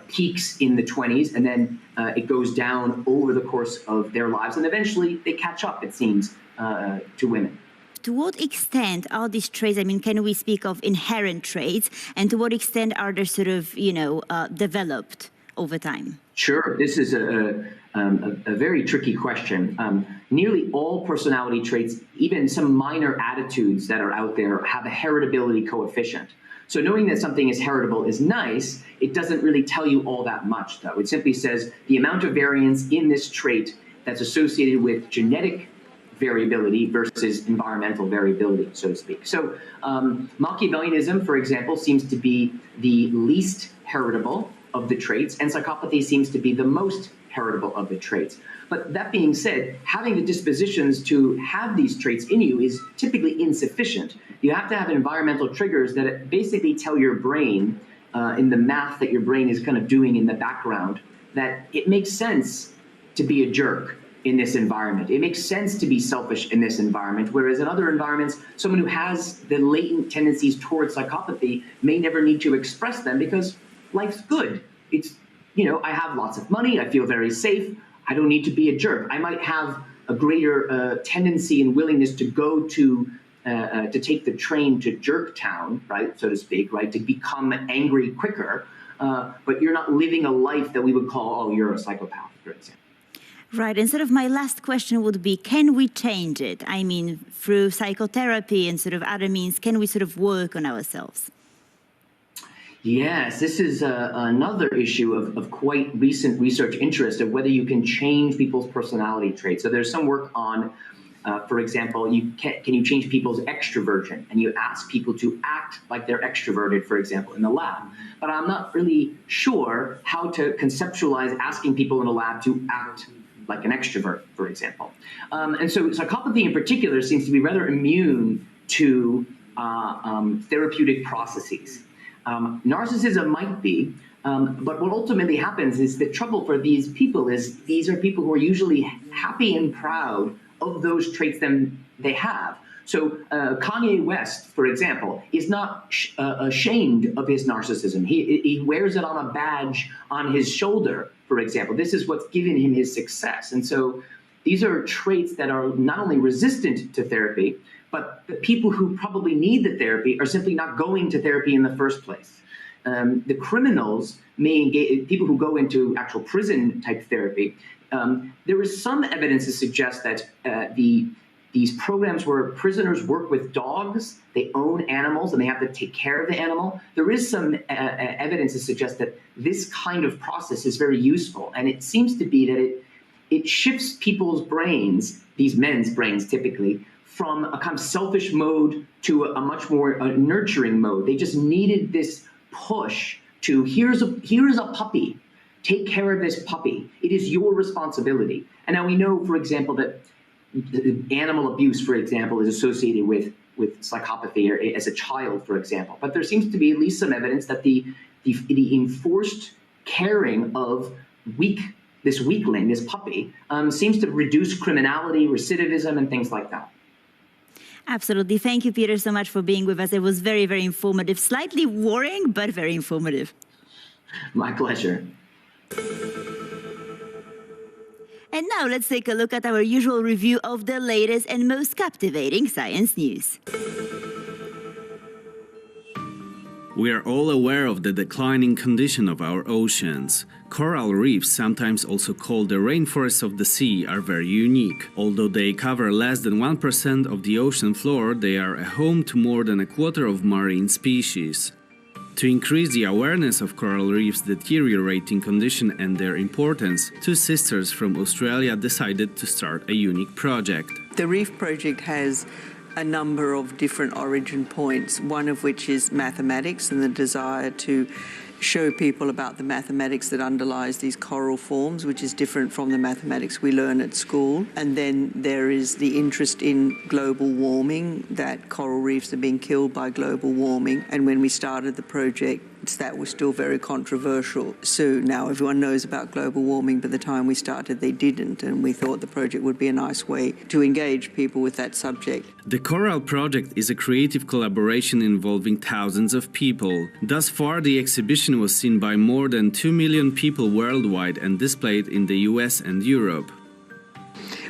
[SPEAKER 15] Peaks in the 20s, and then it goes down over the course of their lives, and eventually they catch up, it seems, to women.
[SPEAKER 14] To what extent are these traits, I mean, can we speak of inherent traits, and to what extent are they sort of, developed over time?
[SPEAKER 15] Sure, this is a very tricky question. Nearly all personality traits, even some minor attitudes that are out there, have a heritability coefficient. So knowing that something is heritable is nice. It doesn't really tell you all that much, though. It simply says the amount of variance in this trait that's associated with genetic variability versus environmental variability, so to speak. So Machiavellianism, for example, seems to be the least heritable of the traits, and psychopathy seems to be the most heritable of the traits. But that being said, having the dispositions to have these traits in you is typically insufficient. You have to have environmental triggers that basically tell your brain, in the math that your brain is kind of doing in the background, that it makes sense to be a jerk in this environment. It makes sense to be selfish in this environment, whereas in other environments, someone who has the latent tendencies towards psychopathy may never need to express them because life's good. It's, I have lots of money, I feel very safe, I don't need to be a jerk. I might have a greater tendency and willingness to go to take the train to jerk town, right, so to speak, right, to become angry quicker, but you're not living a life that we would call, oh, you're a psychopath, for example.
[SPEAKER 14] Right, and sort of my last question would be, can we change it? I mean, through psychotherapy and sort of other means, can we sort of work on ourselves?
[SPEAKER 15] Yes, this is another issue of quite recent research interest of whether you can change people's personality traits. So there's some work on, for example, can you change people's extroversion? And you ask people to act like they're extroverted, for example, in the lab. But I'm not really sure how to conceptualize asking people in a lab to act like an extrovert, for example. And so psychopathy in particular seems to be rather immune to therapeutic processes. Narcissism might be, but what ultimately happens is the trouble for these people is these are people who are usually happy and proud of those traits that they have. So Kanye West, for example, is not ashamed of his narcissism. He wears it on a badge on his shoulder, for example. This is what's given him his success. And so these are traits that are not only resistant to therapy, but the people who probably need the therapy are simply not going to therapy in the first place. The criminals may engage, people who go into actual prison type therapy. There is some evidence to suggest that these programs where prisoners work with dogs, they own animals and they have to take care of the animal. There is some evidence to suggest that this kind of process is very useful. And it seems to be that it shifts people's brains, these men's brains typically, from a kind of selfish mode to a much more nurturing mode. They just needed this push to, here's a puppy, take care of this puppy. It is your responsibility. And now we know, for example, that animal abuse, for example, is associated with psychopathy or as a child, for example. But there seems to be at least some evidence that the enforced caring of this weakling, this puppy, seems to reduce criminality, recidivism, and things like that.
[SPEAKER 14] Absolutely. Thank you, Peter, so much for being with us. It was very, very informative, slightly worrying, but very informative.
[SPEAKER 15] My pleasure.
[SPEAKER 14] And now let's take a look at our usual review of the latest and most captivating science news.
[SPEAKER 16] We are all aware of the declining condition of our oceans. Coral reefs, sometimes also called the rainforests of the sea, are very unique. Although they cover less than 1% of the ocean floor, they are a home to more than a quarter of marine species. To increase the awareness of coral reefs' deteriorating condition and their importance, two sisters from Australia decided to start a unique project.
[SPEAKER 17] The Reef Project has a number of different origin points, one of which is mathematics and the desire to show people about the mathematics that underlies these coral forms, which is different from the mathematics we learn at school. And then there is the interest in global warming, that coral reefs are being killed by global warming. And when we started the project, that was still very controversial. So now everyone knows about global warming. By the time we started, they didn't. And we thought the project would be a nice way to engage people with that subject.
[SPEAKER 16] The Coral Project is a creative collaboration involving thousands of people. Thus far, the exhibition was seen by more than 2 million people worldwide and displayed in the US and Europe.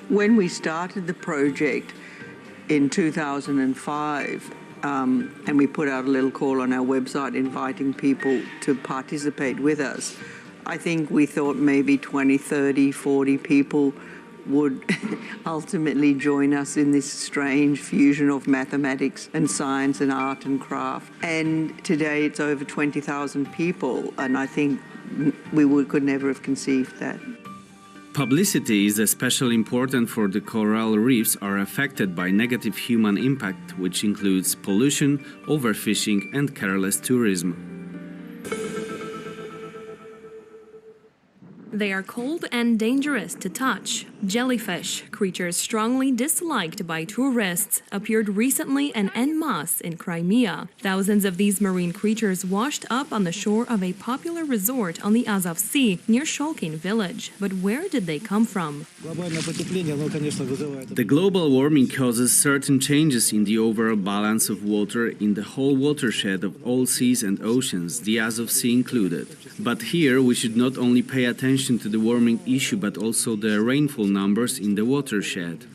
[SPEAKER 17] When we started the project in 2005, and we put out a little call on our website inviting people to participate with us, I think we thought maybe 20, 30, 40 people would ultimately join us in this strange fusion of mathematics and science and art and craft. And today it's over 20,000 people, and I think we could never have conceived that.
[SPEAKER 16] Publicity is especially important for the coral reefs are affected by negative human impact, which includes pollution, overfishing, and careless tourism.
[SPEAKER 8] They are cold and dangerous to touch. Jellyfish, creatures strongly disliked by tourists, appeared recently and en masse in Crimea. Thousands of these marine creatures washed up on the shore of a popular resort on the Azov Sea near Shulkin village. But where did they come from?
[SPEAKER 16] The global warming causes certain changes in the overall balance of water in the whole watershed of all seas and oceans, the Azov Sea included. But here we should not only pay attention to the warming issue, but also the rainfall numbers in the watershed.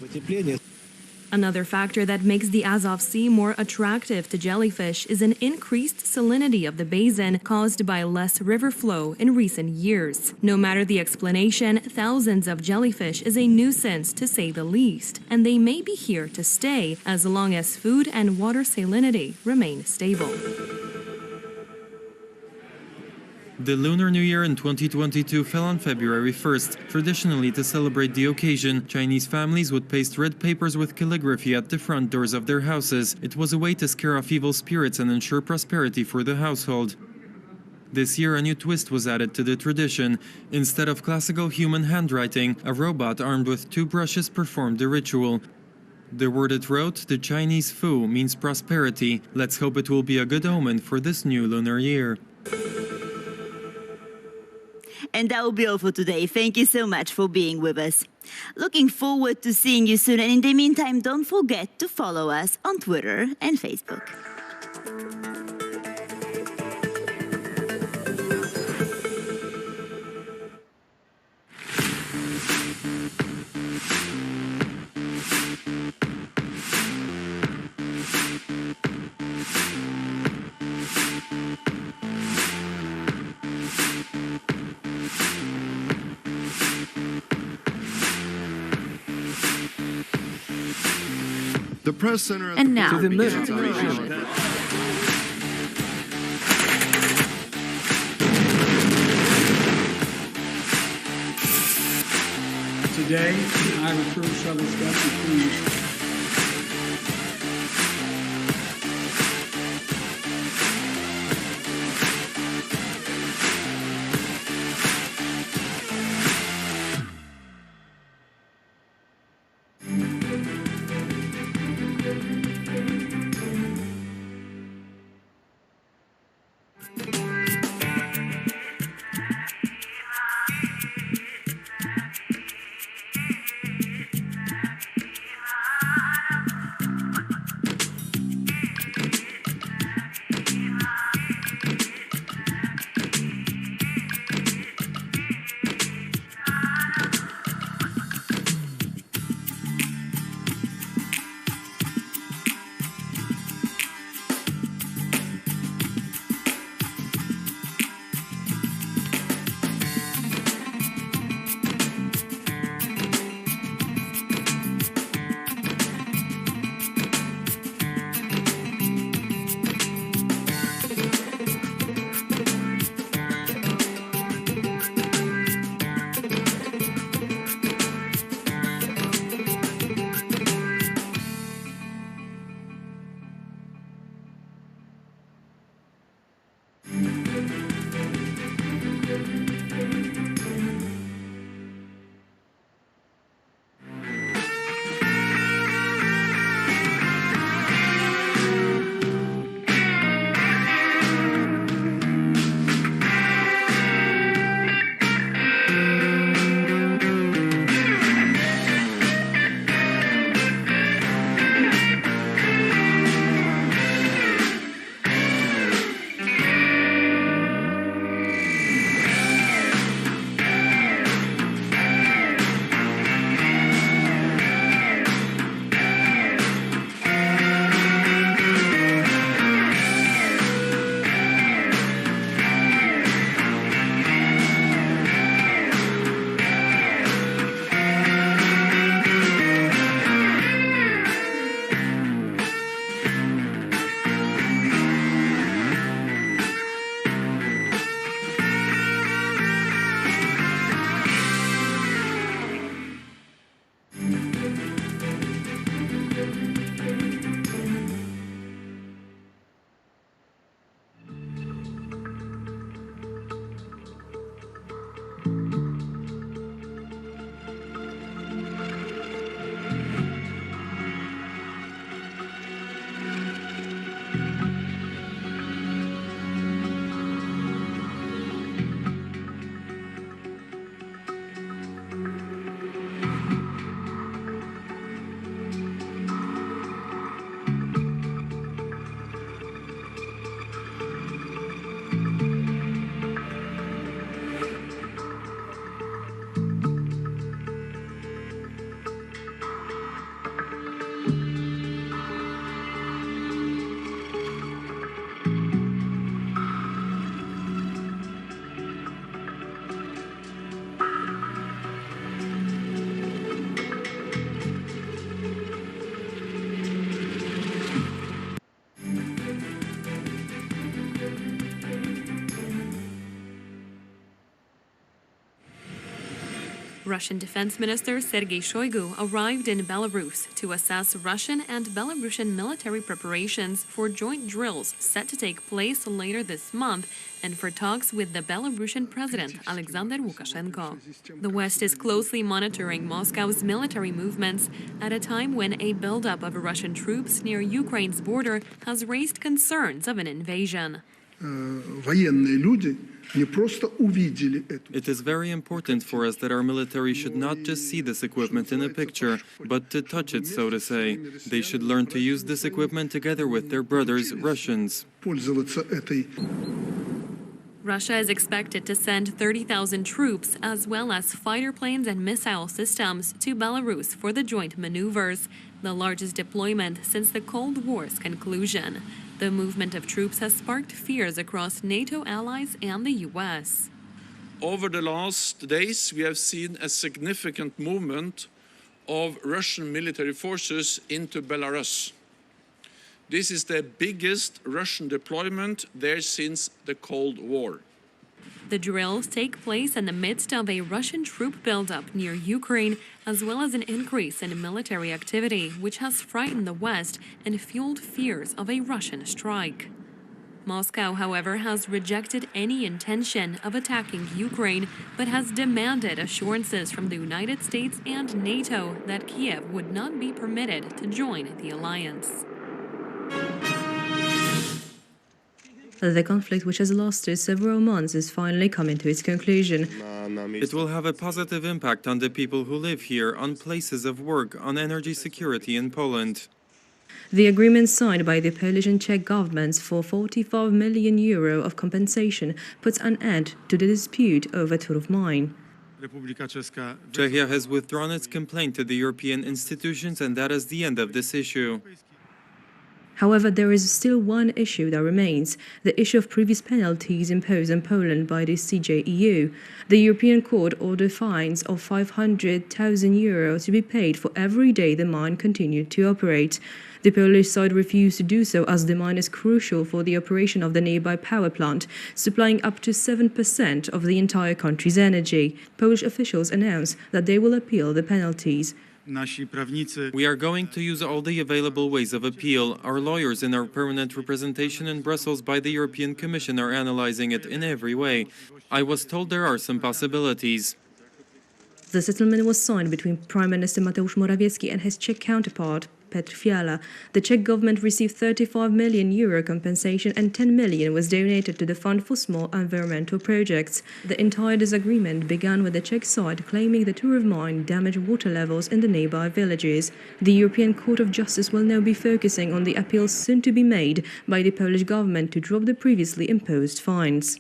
[SPEAKER 8] Another factor that makes the Azov Sea more attractive to jellyfish is an increased salinity of the basin caused by less river flow in recent years. No matter the explanation, thousands of jellyfish is a nuisance to say the least, and they may be here to stay as long as food and water salinity remain stable.
[SPEAKER 1] The Lunar New Year in 2022 fell on February 1st. Traditionally, to celebrate the occasion, Chinese families would paste red papers with calligraphy at the front doors of their houses. It was a way to scare off evil spirits and ensure prosperity for the household. This year, a new twist was added to the tradition. Instead of classical human handwriting, a robot armed with 2 brushes performed the ritual. The word it wrote, the Chinese Fu, means prosperity. Let's hope it will be a good omen for this new lunar year.
[SPEAKER 14] And that will be all for today. Thank you so much for being with us. Looking forward to seeing you soon. And in the meantime, don't forget to follow us on Twitter and Facebook.
[SPEAKER 18] The press center
[SPEAKER 14] And now,
[SPEAKER 18] to the
[SPEAKER 19] Today, Irish shuttle special cruise.
[SPEAKER 8] Russian Defense Minister Sergei Shoigu arrived in Belarus to assess Russian and Belarusian military preparations for joint drills set to take place later this month and for talks with the Belarusian President Alexander Lukashenko. The West is closely monitoring Moscow's military movements at a time when a buildup of Russian troops near Ukraine's border has raised concerns of an invasion.
[SPEAKER 1] It is very important for us that our military should not just see this equipment in a picture, but to touch it, so to say. They should learn to use this equipment together with their brothers, Russians.
[SPEAKER 8] Russia is expected to send 30,000 troops, as well as fighter planes and missile systems, to Belarus for the joint maneuvers, the largest deployment since the Cold War's conclusion. The movement of troops has sparked fears across NATO allies and the US.
[SPEAKER 9] Over the last days, we have seen a significant movement of Russian military forces into Belarus. This is the biggest Russian deployment there since the Cold War.
[SPEAKER 8] The drills take place in the midst of a Russian troop buildup near Ukraine, as well as an increase in military activity, which has frightened the West and fueled fears of a Russian strike. Moscow, however, has rejected any intention of attacking Ukraine, but has demanded assurances from the United States and NATO that Kiev would not be permitted to join the alliance.
[SPEAKER 3] The conflict, which has lasted several months, is finally coming to its conclusion.
[SPEAKER 1] It will have a positive impact on the people who live here, on places of work, on energy security in Poland.
[SPEAKER 3] The agreement signed by the Polish and Czech governments for €45 million of compensation puts an end to the dispute over Turów mine.
[SPEAKER 1] Czechia has withdrawn its complaint to the European institutions, and that is the end of this issue.
[SPEAKER 3] However, there is still one issue that remains, the issue of previous penalties imposed on Poland by the CJEU. The European Court ordered fines of €500,000 to be paid for every day the mine continued to operate. The Polish side refused to do so as the mine is crucial for the operation of the nearby power plant, supplying up to 7% of the entire country's energy. Polish officials announced that they will appeal the penalties.
[SPEAKER 1] We are going to use all the available ways of appeal. Our lawyers in our permanent representation in Brussels by the European Commission are analyzing it in every way. I was told there are some possibilities.
[SPEAKER 3] The settlement was signed between Prime Minister Mateusz Morawiecki and his Czech counterpart, Petr Fiala. The Czech government received €35 million compensation and €10 million was donated to the Fund for Small Environmental Projects. The entire disagreement began with the Czech side claiming the Turów mine damaged water levels in the nearby villages. The European Court of Justice will now be focusing on the appeals soon to be made by the Polish government to drop the previously imposed fines.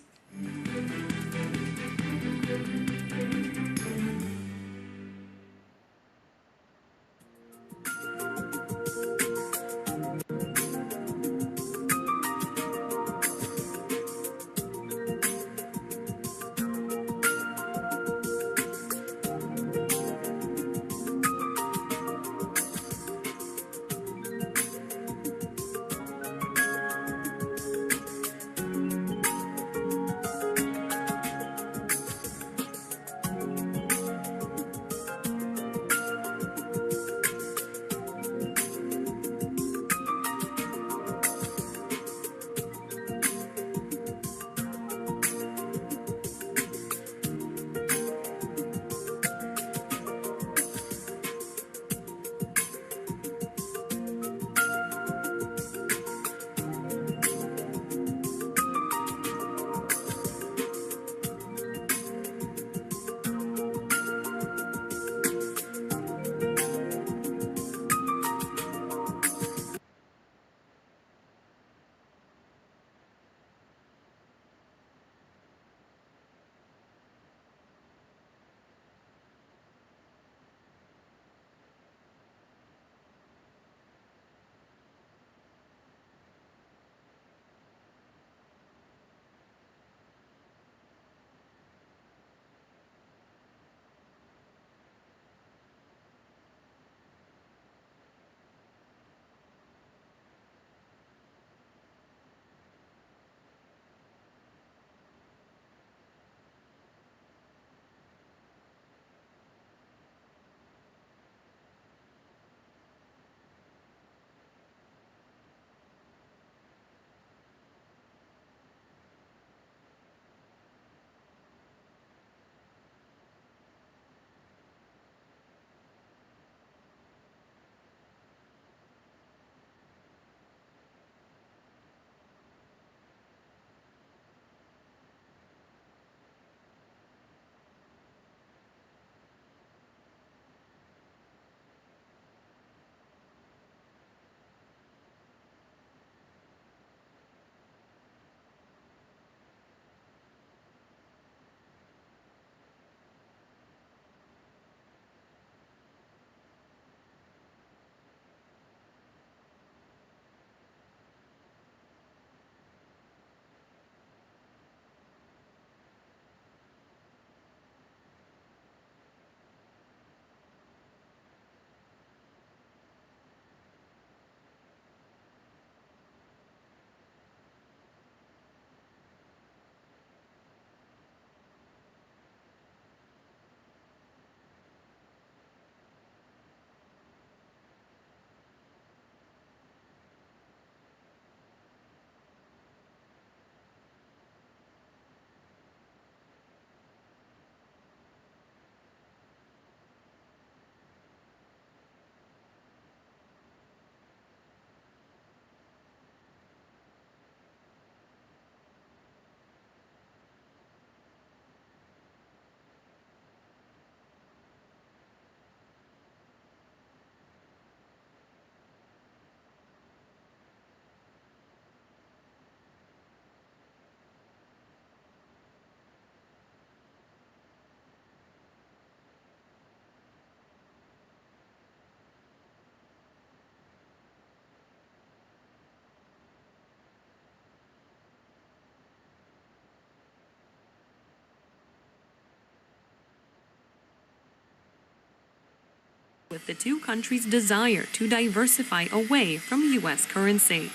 [SPEAKER 8] with the two countries' desire to diversify away from U.S. currency.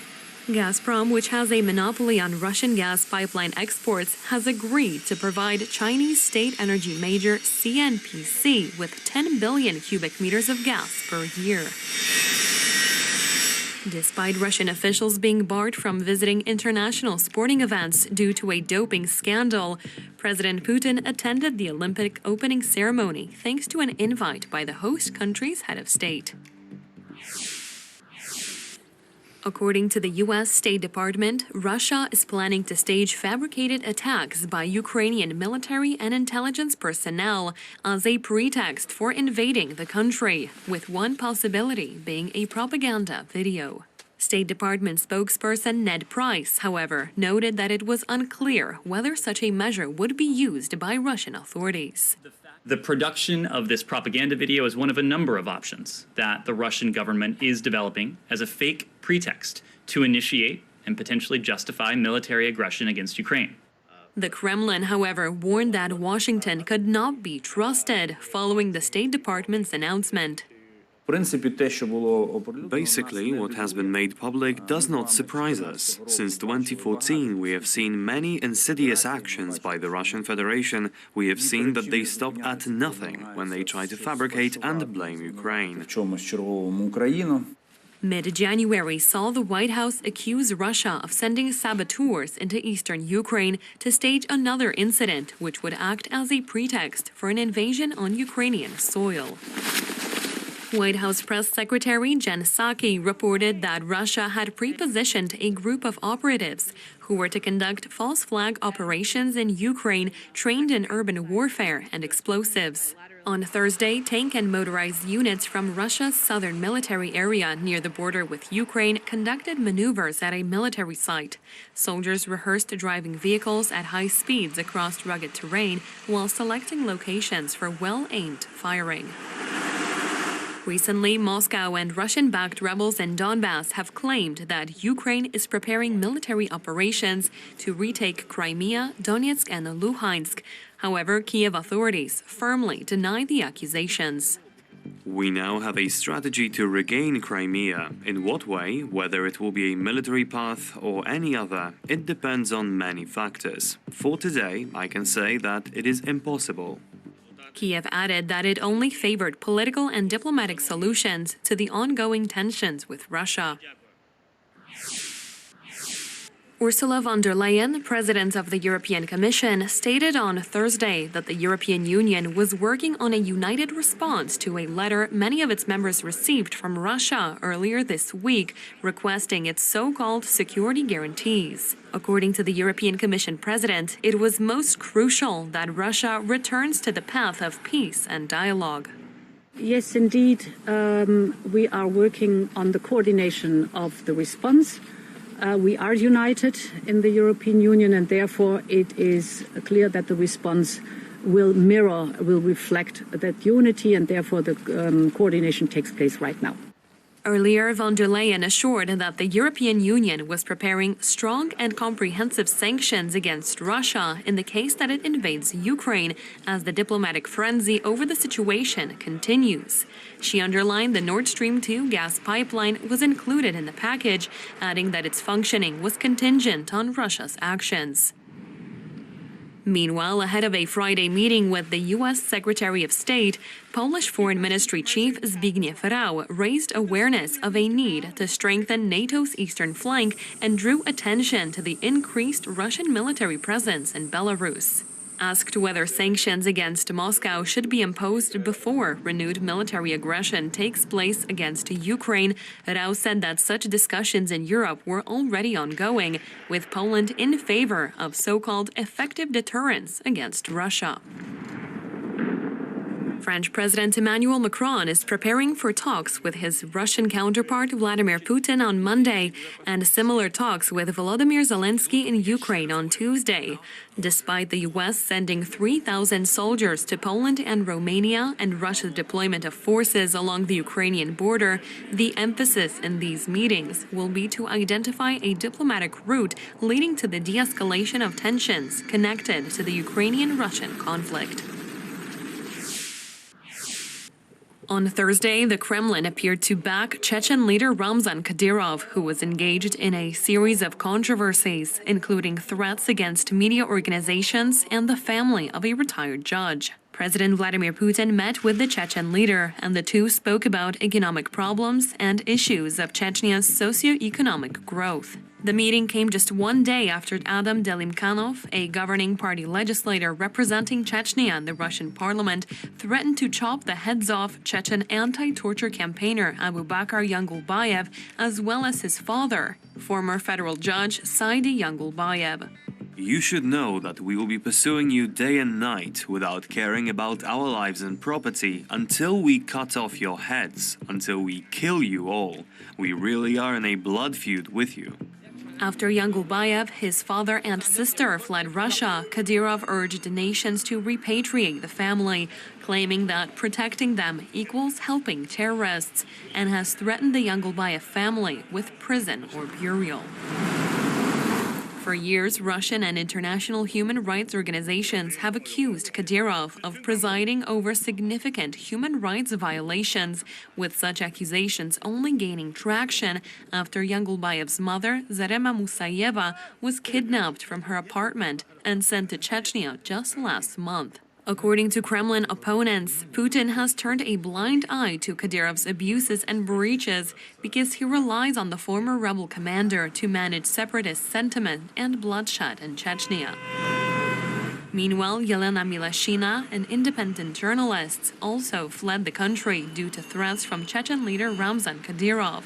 [SPEAKER 8] Gazprom, which has a monopoly on Russian gas pipeline exports, has agreed to provide Chinese state energy major CNPC with 10 billion cubic meters of gas per year. Despite Russian officials being barred from visiting international sporting events due to a doping scandal, President Putin attended the Olympic opening ceremony thanks to an invite by the host country's head of state. According to the U.S. State Department, Russia is planning to stage fabricated attacks by Ukrainian military and intelligence personnel as a pretext for invading the country, with one possibility being a propaganda video. State Department spokesperson Ned Price, however, noted that it was unclear whether such a measure would be used by Russian authorities.
[SPEAKER 20] The production of this propaganda video is one of a number of options that the Russian government is developing as a fake pretext to initiate and potentially justify military aggression against Ukraine.
[SPEAKER 8] The Kremlin, however, warned that Washington could not be trusted following the State Department's announcement.
[SPEAKER 13] Basically, what has been made public does not surprise us. Since 2014, we have seen many insidious actions by the Russian Federation. We have seen that they stop at nothing when they try to fabricate and blame Ukraine.
[SPEAKER 8] Mid-January saw the White House accuse Russia of sending saboteurs into eastern Ukraine to stage another incident which would act as a pretext for an invasion on Ukrainian soil. White House Press Secretary Jen Psaki reported that Russia had pre-positioned a group of operatives who were to conduct false flag operations in Ukraine trained in urban warfare and explosives. On Thursday, tank and motorized units from Russia's southern military area near the border with Ukraine conducted maneuvers at a military site. Soldiers rehearsed driving vehicles at high speeds across rugged terrain while selecting locations for well-aimed firing. Recently, Moscow and Russian-backed rebels in Donbass have claimed that Ukraine is preparing military operations to retake Crimea, Donetsk, and Luhansk. However, Kiev authorities firmly deny the accusations.
[SPEAKER 13] We now have a strategy to regain Crimea. In what way, whether it will be a military path or any other, it depends on many factors. For today, I can say that it is impossible.
[SPEAKER 8] Kiev added that it only favored political and diplomatic solutions to the ongoing tensions with Russia. Ursula von der Leyen, President of the European Commission, stated on Thursday that the European Union was working on a united response to a letter many of its members received from Russia earlier this week, requesting its so-called security guarantees. According to the European Commission President, it was most crucial that Russia returns to the path of peace and dialogue.
[SPEAKER 21] Yes, indeed, we are working on the coordination of the response. We are united in the European Union, and therefore it is clear that the response will reflect that unity, and therefore the coordination takes place right now.
[SPEAKER 8] Earlier, von der Leyen assured that the European Union was preparing strong and comprehensive sanctions against Russia in the case that it invades Ukraine, as the diplomatic frenzy over the situation continues. She underlined the Nord Stream 2 gas pipeline was included in the package, adding that its functioning was contingent on Russia's actions. Meanwhile, ahead of a Friday meeting with the U.S. Secretary of State, Polish Foreign Ministry Chief Zbigniew Rau raised awareness of a need to strengthen NATO's eastern flank and drew attention to the increased Russian military presence in Belarus. Asked whether sanctions against Moscow should be imposed before renewed military aggression takes place against Ukraine, Rau said that such discussions in Europe were already ongoing, with Poland in favor of so-called effective deterrence against Russia. French President Emmanuel Macron is preparing for talks with his Russian counterpart Vladimir Putin on Monday and similar talks with Volodymyr Zelensky in Ukraine on Tuesday. Despite the U.S. sending 3,000 soldiers to Poland and Romania and Russia's deployment of forces along the Ukrainian border, the emphasis in these meetings will be to identify a diplomatic route leading to the de-escalation of tensions connected to the Ukrainian-Russian conflict. On Thursday, the Kremlin appeared to back Chechen leader Ramzan Kadyrov, who was engaged in a series of controversies, including threats against media organizations and the family of a retired judge. President Vladimir Putin met with the Chechen leader, and the two spoke about economic problems and issues of Chechnya's socio-economic growth. The meeting came just one day after Adam Delimkhanov, a governing party legislator representing Chechnya in the Russian parliament, threatened to chop the heads off Chechen anti-torture campaigner Abubakar Yangulbayev, as well as his father, former federal judge Saidi Yangulbayev.
[SPEAKER 13] You should know that we will be pursuing you day and night without caring about our lives and property until we cut off your heads, until we kill you all. We really are in a blood feud with you.
[SPEAKER 8] After Yangulbayev, his father and sister fled Russia, Kadyrov urged nations to repatriate the family, claiming that protecting them equals helping terrorists, and has threatened the Yangulbayev family with prison or burial. For years, Russian and international human rights organizations have accused Kadyrov of presiding over significant human rights violations, with such accusations only gaining traction after Yangulbayev's mother, Zarema Musayeva, was kidnapped from her apartment and sent to Chechnya just last month. According to Kremlin opponents, Putin has turned a blind eye to Kadyrov's abuses and breaches because he relies on the former rebel commander to manage separatist sentiment and bloodshed in Chechnya. Meanwhile, Yelena Milashina, an independent journalist, also fled the country due to threats from Chechen leader Ramzan Kadyrov.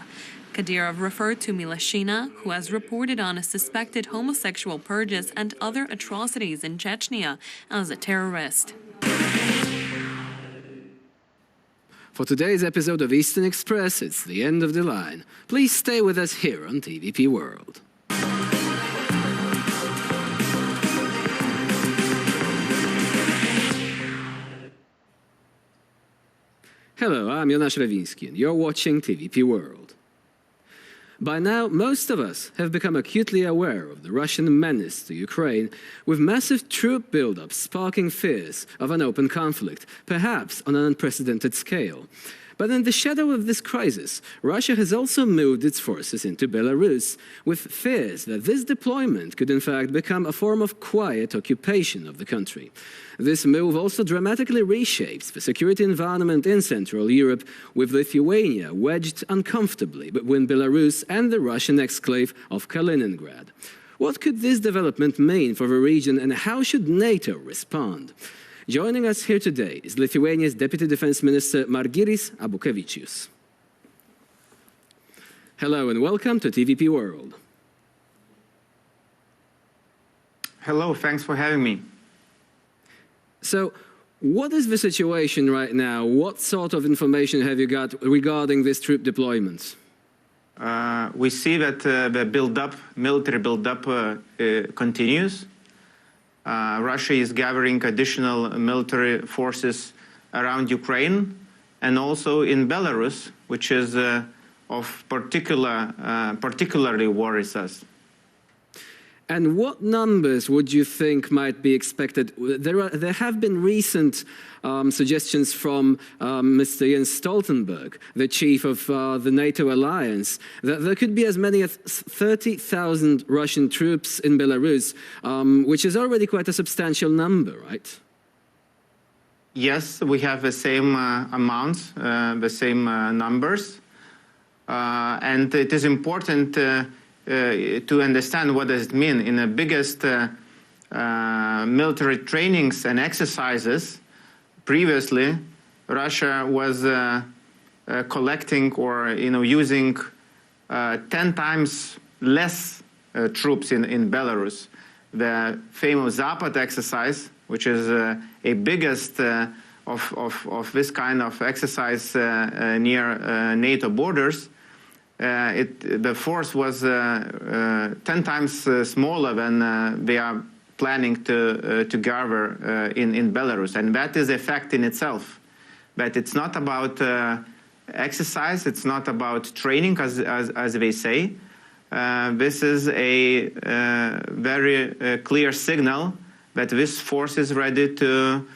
[SPEAKER 8] Kadyrov referred to Milashina, who has reported on suspected homosexual purges and other atrocities in Chechnya, as a terrorist.
[SPEAKER 2] For today's episode of Eastern Express, it's the end of the line. Please stay with us here on TVP World. Hello, I'm Jonasz Rewiński, and you're watching TVP World. By now, most of us have become acutely aware of the Russian menace to Ukraine, with massive troop buildup sparking fears of an open conflict, perhaps on an unprecedented scale. But in the shadow of this crisis, Russia has also moved its forces into Belarus, with fears that this deployment could in fact become a form of quiet occupation of the country. This move also dramatically reshapes the security environment in Central Europe, with Lithuania wedged uncomfortably between Belarus and the Russian exclave of Kaliningrad. What could this development mean for the region, and how should NATO respond? Joining us here today is Lithuania's Deputy Defense Minister Margiris Abukevičius. Hello and welcome to TVP World.
[SPEAKER 22] Hello, thanks for having me.
[SPEAKER 2] So, what is the situation right now? What sort of information have you got regarding this troop deployments?
[SPEAKER 22] We see that the military build-up continues. Russia is gathering additional military forces around Ukraine and also in Belarus, which is of particularly worries us.
[SPEAKER 2] And what numbers would you think might be expected? There have been recent suggestions from Mr. Jens Stoltenberg, the chief of the NATO alliance, that there could be as many as 30,000 Russian troops in Belarus, which is already quite a substantial number, right?
[SPEAKER 22] Yes, we have the same amounts, the same numbers. And it is important to understand what does it mean. In the biggest military trainings and exercises, previously, Russia was collecting or using 10 times less troops in Belarus. The famous Zapad exercise, which is a biggest of this kind of exercise near NATO borders, the force was 10 times smaller than they are planning to gather in Belarus, and that is a fact in itself. But it's not about exercise, it's not about training, as they say. This is a very clear signal that this force is ready to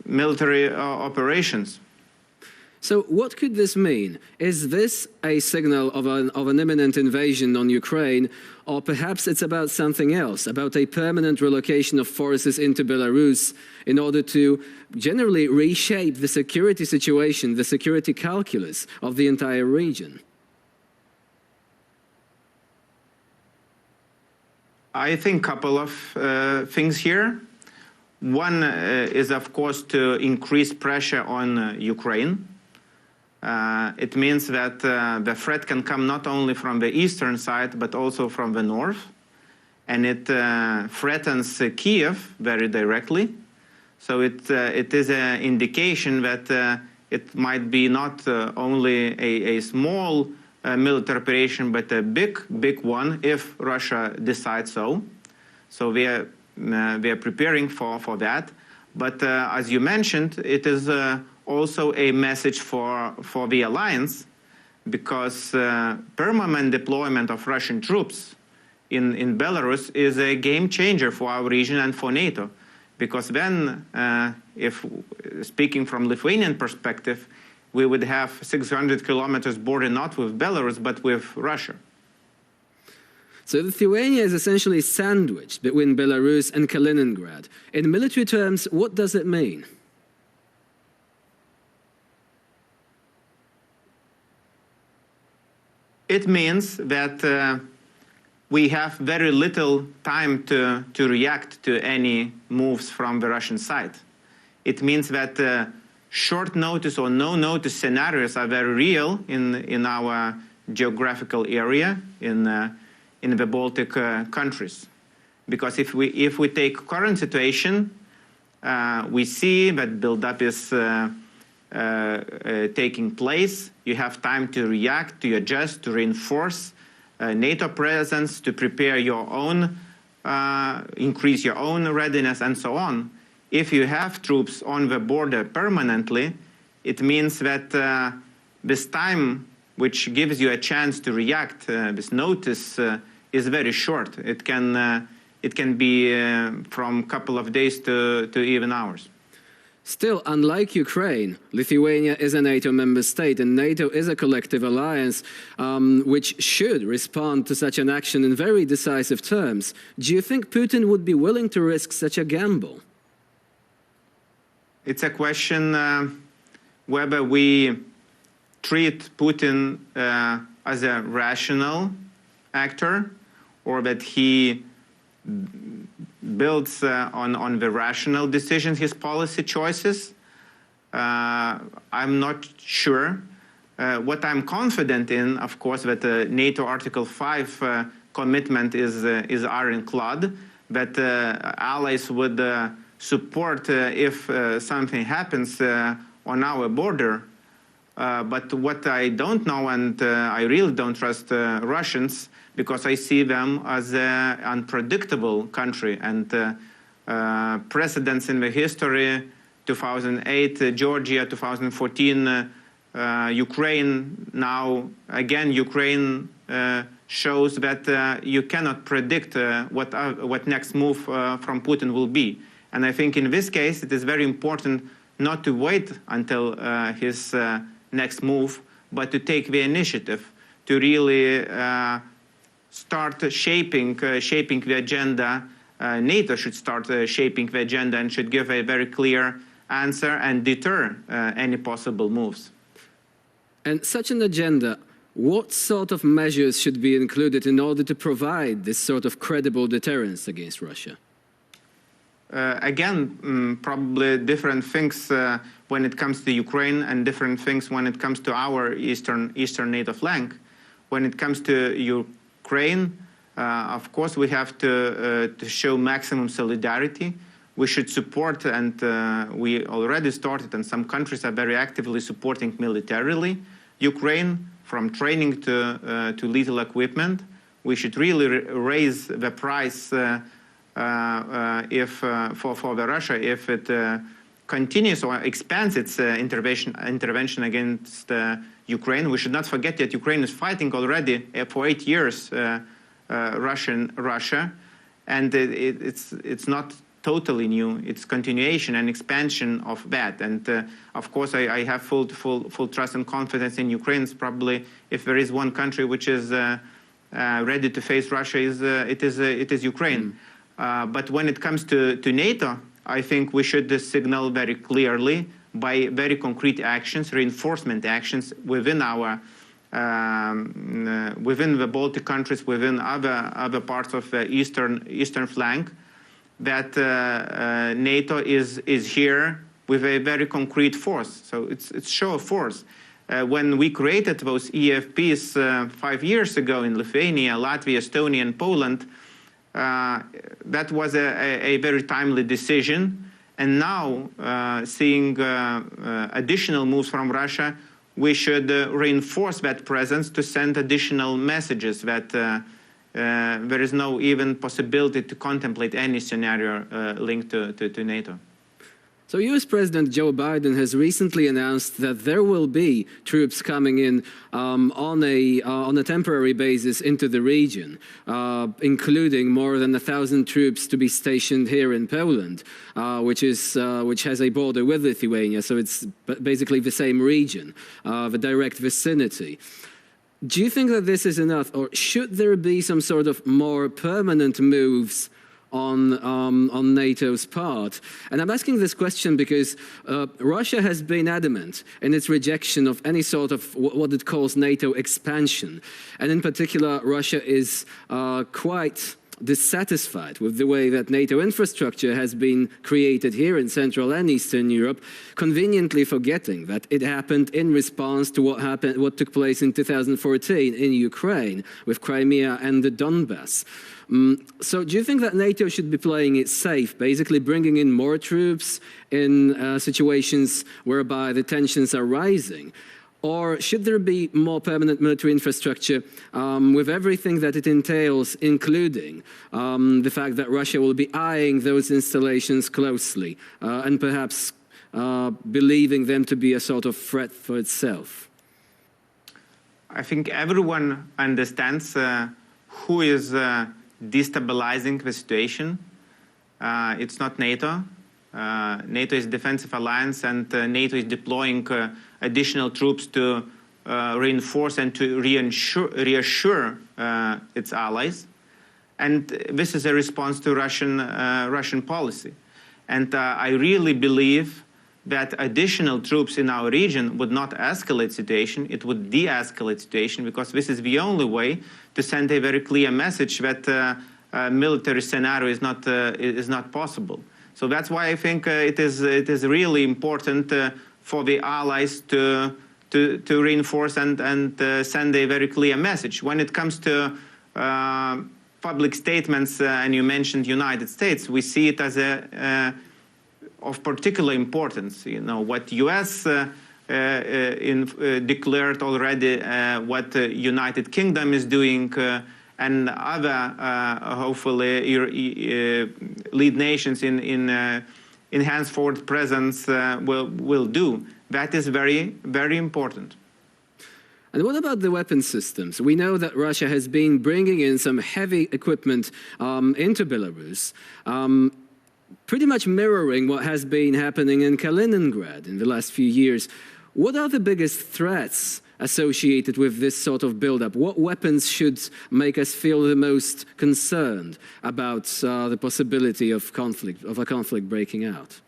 [SPEAKER 22] military operations.
[SPEAKER 2] So what could this mean? Is this a signal of an imminent invasion on Ukraine, or perhaps it's about something else, about a permanent relocation of forces into Belarus in order to generally reshape the security situation, the security calculus of the entire region?
[SPEAKER 22] I think a couple of things here. One is, of course, to increase pressure on Ukraine. It means that the threat can come not only from the eastern side, but also from the north. And it threatens Kiev very directly. So it is an indication that it might be not only a small military operation, but a big one if Russia decides so. So we are preparing for that. But as you mentioned, it is also a message for the alliance, because permanent deployment of Russian troops in Belarus is a game changer for our region and for NATO. Because then, if speaking from Lithuanian perspective, we would have 600 kilometers border not with Belarus, but with Russia.
[SPEAKER 2] So Lithuania is essentially sandwiched between Belarus and Kaliningrad. In military terms, what does it mean?
[SPEAKER 22] It means that we have very little time to react to any moves from the Russian side. It means that short notice or no notice scenarios are very real in our geographical area in the Baltic countries. Because if we take current situation, we see that buildup is taking place. You have time to react, to adjust, to reinforce NATO presence, to prepare your own, increase your own readiness, and so on. If you have troops on the border permanently, it means that this time, which gives you a chance to react, this notice is very short. It can be from a couple of days to even hours.
[SPEAKER 2] Still, unlike Ukraine, Lithuania is a NATO member state, and NATO is a collective alliance which should respond to such an action in very decisive terms. Do you think Putin would be willing to risk such a gamble?
[SPEAKER 22] It's a question whether we treat Putin as a rational actor, or that he builds on the rational decisions, his policy choices. I'm not sure. What I'm confident in, of course, that NATO Article 5 commitment is ironclad, that allies would support if something happens on our border. But what I don't know, and I really don't trust Russians, because I see them as an unpredictable country. And precedents in the history, 2008, Georgia, 2014, Ukraine. Now, again, Ukraine shows that you cannot predict what next move from Putin will be. And I think in this case, it is very important not to wait until his next move, but to take the initiative to really start shaping the agenda. NATO should start shaping the agenda and should give a very clear answer and deter any possible moves.
[SPEAKER 2] And such an agenda, what sort of measures should be included in order to provide this sort of credible deterrence against Russia?
[SPEAKER 22] Again, probably different things when it comes to Ukraine, and different things when it comes to our eastern NATO flank. When it comes to Ukraine, of course, we have to show maximum solidarity. We should support, and we already started, and some countries are very actively supporting militarily Ukraine, from training to lethal equipment. We should really raise the price for the Russia if it continues or expands its intervention against Ukraine. We should not forget that Ukraine is fighting already for 8 years Russia, and it's not totally new. It's continuation and expansion of that. And of course, I have full trust and confidence in Ukraine. It's probably, if there is one country which is ready to face Russia, it is Ukraine. But when it comes to NATO, I think we should signal very clearly by very concrete actions, reinforcement actions within our within the Baltic countries, within other parts of the eastern flank, that NATO is here with a very concrete force. So it's show of force. When we created those EFPs 5 years ago in Lithuania, Latvia, Estonia, and Poland, that was a very timely decision. And now, seeing additional moves from Russia, we should reinforce that presence to send additional messages that there is no even possibility to contemplate any scenario linked to NATO.
[SPEAKER 2] So US President Joe Biden has recently announced that there will be troops coming in on a temporary basis into the region, including more than 1,000 troops to be stationed here in Poland, which has a border with Lithuania, so it's basically the same region, the direct vicinity. Do you think that this is enough, or should there be some sort of more permanent moves on NATO's part? And I'm asking this question because Russia has been adamant in its rejection of any sort of what it calls NATO expansion. And in particular, Russia is quite dissatisfied with the way that NATO infrastructure has been created here in Central and Eastern Europe, conveniently forgetting that it happened in response to what took place in 2014 in Ukraine with Crimea and the Donbass. So do you think that NATO should be playing it safe, basically bringing in more troops in situations whereby the tensions are rising? Or should there be more permanent military infrastructure with everything that it entails, including the fact that Russia will be eyeing those installations closely and perhaps believing them to be a sort of threat for itself?
[SPEAKER 22] I think everyone understands who is destabilizing the situation. It's not NATO. NATO is a defensive alliance, and NATO is deploying additional troops to reinforce and to reassure its allies. And this is a response to Russian policy. And I really believe that additional troops in our region would not escalate situation, it would de-escalate situation, because this is the only way to send a very clear message that a military scenario is not possible. So that's why I think it is really important for the allies to reinforce and send a very clear message. When it comes to public statements, and you mentioned United States, we see it as of particular importance. You know, what U.S. Declared already, what United Kingdom is doing, and other, hopefully, lead nations in henceforth presence will do. That is very, very important.
[SPEAKER 2] And what about the weapon systems? We know that Russia has been bringing in some heavy equipment into Belarus, pretty much mirroring what has been happening in Kaliningrad in the last few years. What are the biggest threats associated with this sort of buildup? What weapons should make us feel the most concerned about the possibility of a conflict breaking out?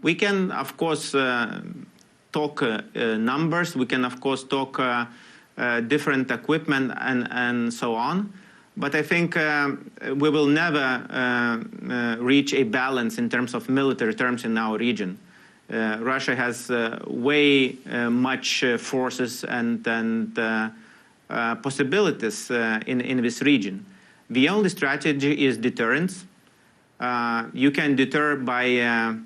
[SPEAKER 22] We can, of course, talk numbers. We can, of course, talk different equipment and so on. But I think we will never reach a balance in terms of military terms in our region. Russia has way much forces and possibilities in this region. The only strategy is deterrence. You can deter by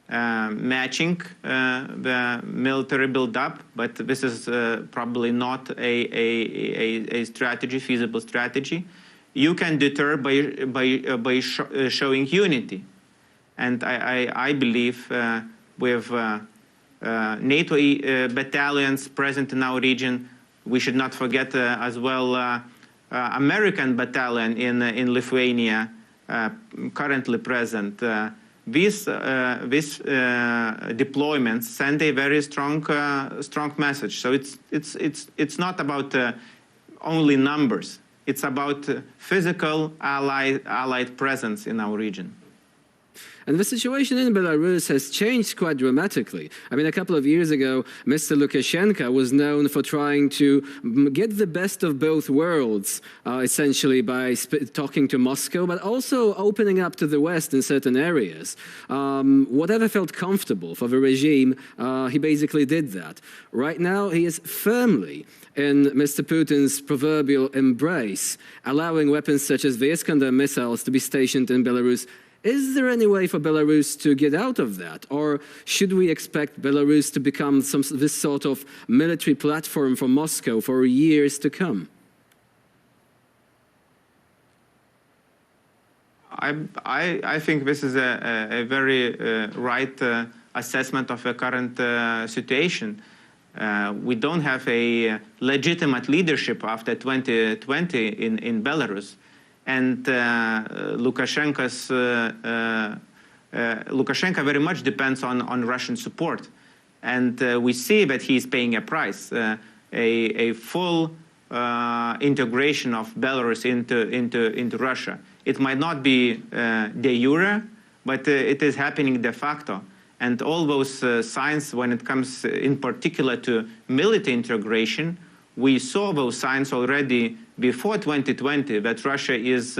[SPEAKER 22] matching the military build-up, but this is probably not a strategy, feasible strategy. You can deter by showing unity, and I believe with NATO battalions present in our region, we should not forget as well American battalion in Lithuania currently present. These deployments send a very strong message. So it's not about only numbers. It's about physical allied presence in our region.
[SPEAKER 2] And the situation in Belarus has changed quite dramatically. I mean, a couple of years ago, Mr. Lukashenko was known for trying to get the best of both worlds, essentially by talking to Moscow, but also opening up to the West in certain areas. Whatever felt comfortable for the regime, he basically did that. Right now, he is firmly in Mr. Putin's proverbial embrace, allowing weapons such as the Iskander missiles to be stationed in Belarus. Is there any way for Belarus to get out of that? Or should we expect Belarus to become this sort of military platform for Moscow for years to come?
[SPEAKER 22] I think this is a very right assessment of the current situation. We don't have a legitimate leadership after 2020 in Belarus. And Lukashenko very much depends on Russian support. And we see that he's paying a price, a full integration of Belarus into Russia. It might not be de jure, but it is happening de facto. And all those signs, when it comes in particular to military integration, we saw those signs already before 2020, that Russia is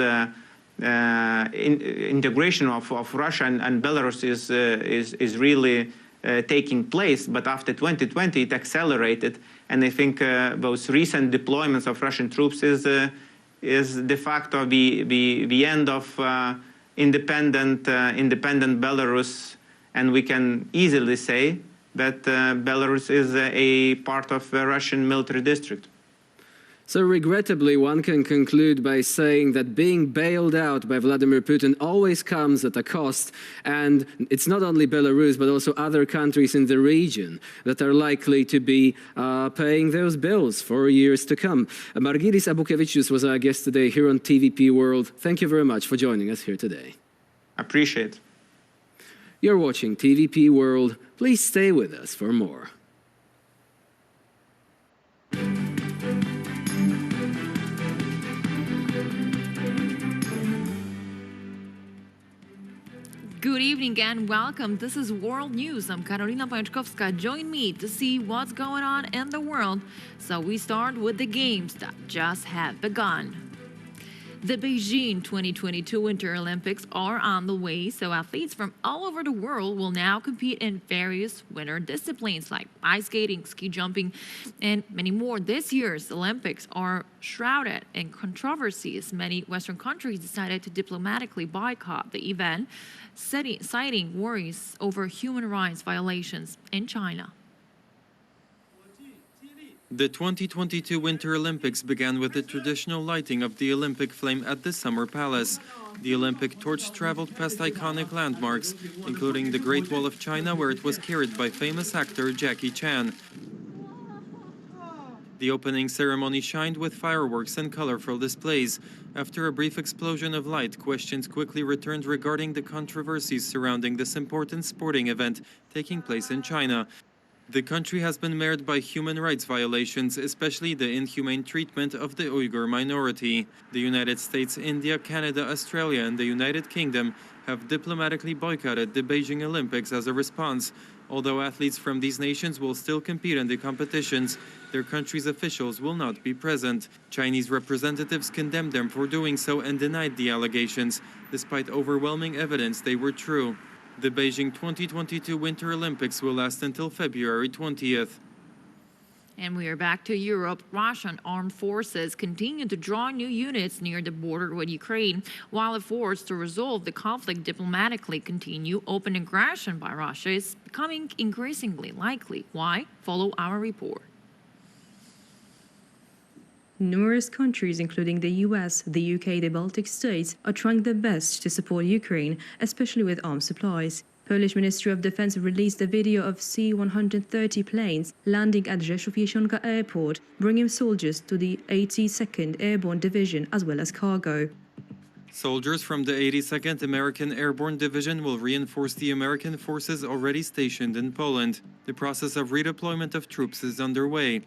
[SPEAKER 22] integration of Russia and Belarus is really taking place. But after 2020, it accelerated, and I think those recent deployments of Russian troops is de facto the end of independent Belarus, and we can easily say that Belarus is a part of the Russian military district.
[SPEAKER 2] So regrettably, one can conclude by saying that being bailed out by Vladimir Putin always comes at a cost, and it's not only Belarus, but also other countries in the region that are likely to be paying those bills for years to come. Margiris Abukevicius was our guest today here on TVP World. Thank you very much for joining us here today.
[SPEAKER 22] Appreciate it.
[SPEAKER 2] You're watching TVP World. Please stay with us for more.
[SPEAKER 4] Good evening and welcome. This is World News. I'm Karolina Pączkowska. Join me to see what's going on in the world. So we start with the games that just have begun. The Beijing 2022 Winter Olympics are on the way, so athletes from all over the world will now compete in various winter disciplines like ice skating, ski jumping, and many more. This year's Olympics are shrouded in controversies. Many Western countries decided to diplomatically boycott the event, citing worries over human rights violations in China.
[SPEAKER 1] The 2022 Winter Olympics began with the traditional lighting of the Olympic flame at the Summer Palace. The Olympic torch traveled past iconic landmarks, including the Great Wall of China, where it was carried by famous actor Jackie Chan. The opening ceremony shined with fireworks and colorful displays. After a brief explosion of light, questions quickly returned regarding the controversies surrounding this important sporting event taking place in China. The country has been marred by human rights violations, especially the inhumane treatment of the Uyghur minority. The United States, India, Canada, Australia, and the United Kingdom have diplomatically boycotted the Beijing Olympics as a response. Although athletes from these nations will still compete in the competitions, their countries' officials will not be present. Chinese representatives condemned them for doing so and denied the allegations, despite overwhelming evidence they were true. The Beijing 2022 Winter Olympics will last until February 20th.
[SPEAKER 4] And we are back to Europe. Russian armed forces continue to draw new units near the border with Ukraine, while efforts to resolve the conflict diplomatically continue. Open aggression by Russia is becoming increasingly likely. Why? Follow our report.
[SPEAKER 3] Numerous countries, including the US, the UK, the Baltic states, are trying their best to support Ukraine, especially with arms supplies. Polish Ministry of Defense released a video of C-130 planes landing at Rzeszów-Jesionka Airport, bringing soldiers to the 82nd Airborne Division as well as cargo.
[SPEAKER 1] Soldiers from the 82nd American Airborne Division will reinforce the American forces already stationed in Poland. The process of redeployment of troops is underway.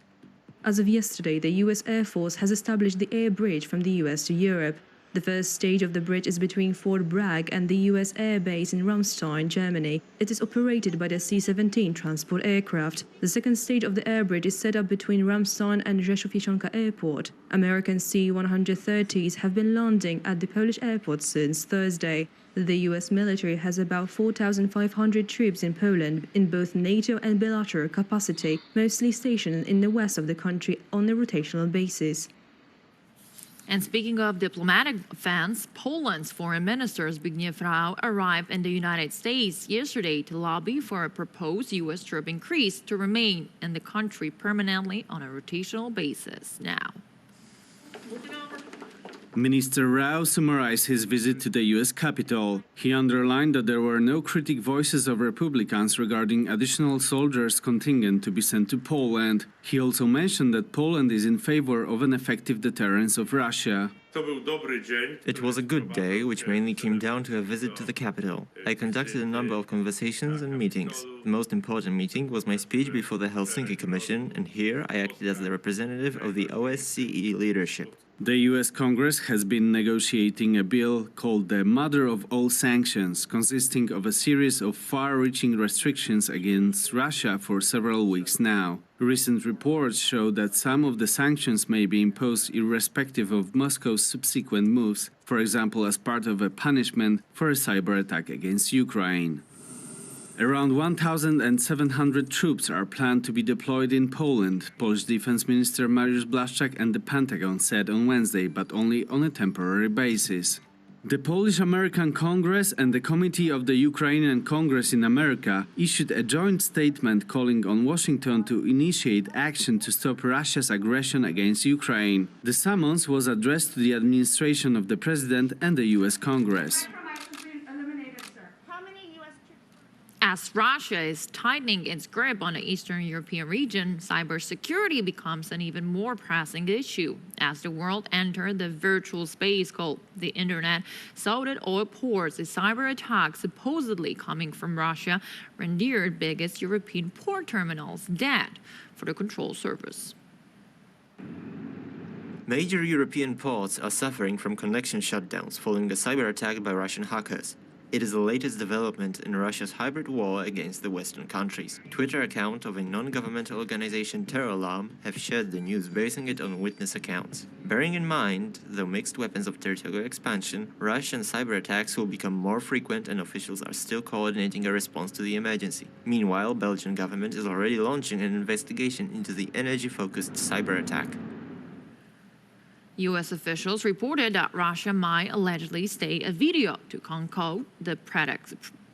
[SPEAKER 3] As of yesterday, the U.S. Air Force has established the air bridge from the U.S. to Europe. The first stage of the bridge is between Fort Bragg and the U.S. Air Base in Ramstein, Germany. It is operated by the C-17 transport aircraft. The second stage of the air bridge is set up between Ramstein and Rzeszów-Jesionka Airport. American C-130s have been landing at the Polish airport since Thursday. The U.S. military has about 4,500 troops in Poland in both NATO and bilateral capacity, mostly stationed in the west of the country on a rotational basis.
[SPEAKER 4] And speaking of diplomatic offense, Poland's foreign minister Zbigniew Rau arrived in the United States yesterday to lobby for a proposed U.S. troop increase to remain in the country permanently on a rotational basis. Now,
[SPEAKER 16] Minister Rau summarized his visit to the U.S. Capitol. He underlined that there were no critic voices of Republicans regarding additional soldiers contingent to be sent to Poland. He also mentioned that Poland is in favor of an effective deterrence of Russia.
[SPEAKER 5] It was a good day, which mainly came down to a visit to the capital. I conducted a number of conversations and meetings. The most important meeting was my speech before the Helsinki Commission, and here I acted as the representative of the OSCE leadership.
[SPEAKER 16] The U.S. Congress has been negotiating a bill called the Mother of All Sanctions, consisting of a series of far-reaching restrictions against Russia for several weeks now. Recent reports show that some of the sanctions may be imposed irrespective of Moscow's subsequent moves, for example as part of a punishment for a cyber attack against Ukraine. Around 1,700 troops are planned to be deployed in Poland, Polish Defense Minister Mariusz Błaszczak and the Pentagon said on Wednesday, but only on a temporary basis. The Polish-American Congress and the Committee of the Ukrainian Congress in America issued a joint statement calling on Washington to initiate action to stop Russia's aggression against Ukraine. The summons was addressed to the administration of the President and the U.S. Congress.
[SPEAKER 4] as Russia is tightening its grip on the Eastern European region, cybersecurity becomes an even more pressing issue. As the world entered the virtual space called the Internet, so did oil ports. A cyber attack supposedly coming from Russia rendered biggest European port terminals dead for the control service.
[SPEAKER 5] Major European ports are suffering from connection shutdowns following a cyber attack by Russian hackers. It is the latest development in Russia's hybrid war against the Western countries. Twitter account of a non-governmental organization Terror Alarm have shared the news basing it on witness accounts. Bearing in mind the mixed weapons of territorial expansion, Russian cyber attacks will become more frequent and officials are still coordinating a response to the emergency. Meanwhile, Belgian government is already launching an investigation into the energy-focused cyber attack.
[SPEAKER 4] U.S. officials reported that Russia might allegedly stage a video to concoct the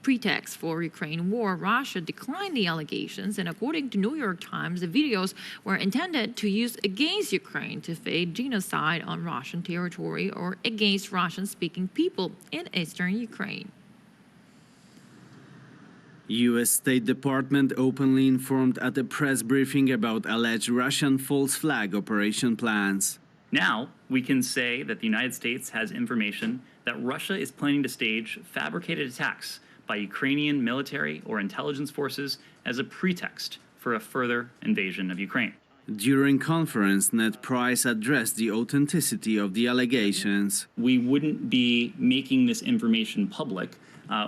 [SPEAKER 4] pretext for Ukraine war. Russia declined the allegations, and according to New York Times, the videos were intended to use against Ukraine to fake genocide on Russian territory or against Russian-speaking people in eastern Ukraine.
[SPEAKER 16] U.S. State Department openly informed at a press briefing about alleged Russian false flag operation plans.
[SPEAKER 20] Now, we can say that the United States has information that Russia is planning to stage fabricated attacks by Ukrainian military or intelligence forces as a pretext for a further invasion of Ukraine.
[SPEAKER 16] During conference, Ned Price addressed the authenticity of the allegations.
[SPEAKER 20] We wouldn't be making this information public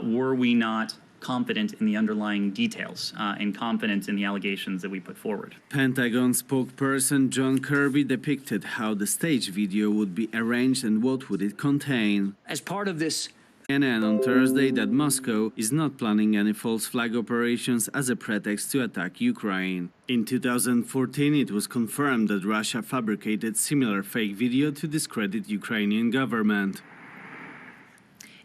[SPEAKER 20] were we not confident in the underlying details and confident in the allegations that we put forward.
[SPEAKER 16] Pentagon spokesperson John Kirby depicted how the stage video would be arranged and what would it contain.
[SPEAKER 7] As part of this,
[SPEAKER 16] CNN on Thursday that Moscow is not planning any false flag operations as a pretext to attack Ukraine. In 2014, it was confirmed that Russia fabricated similar fake video to discredit Ukrainian government.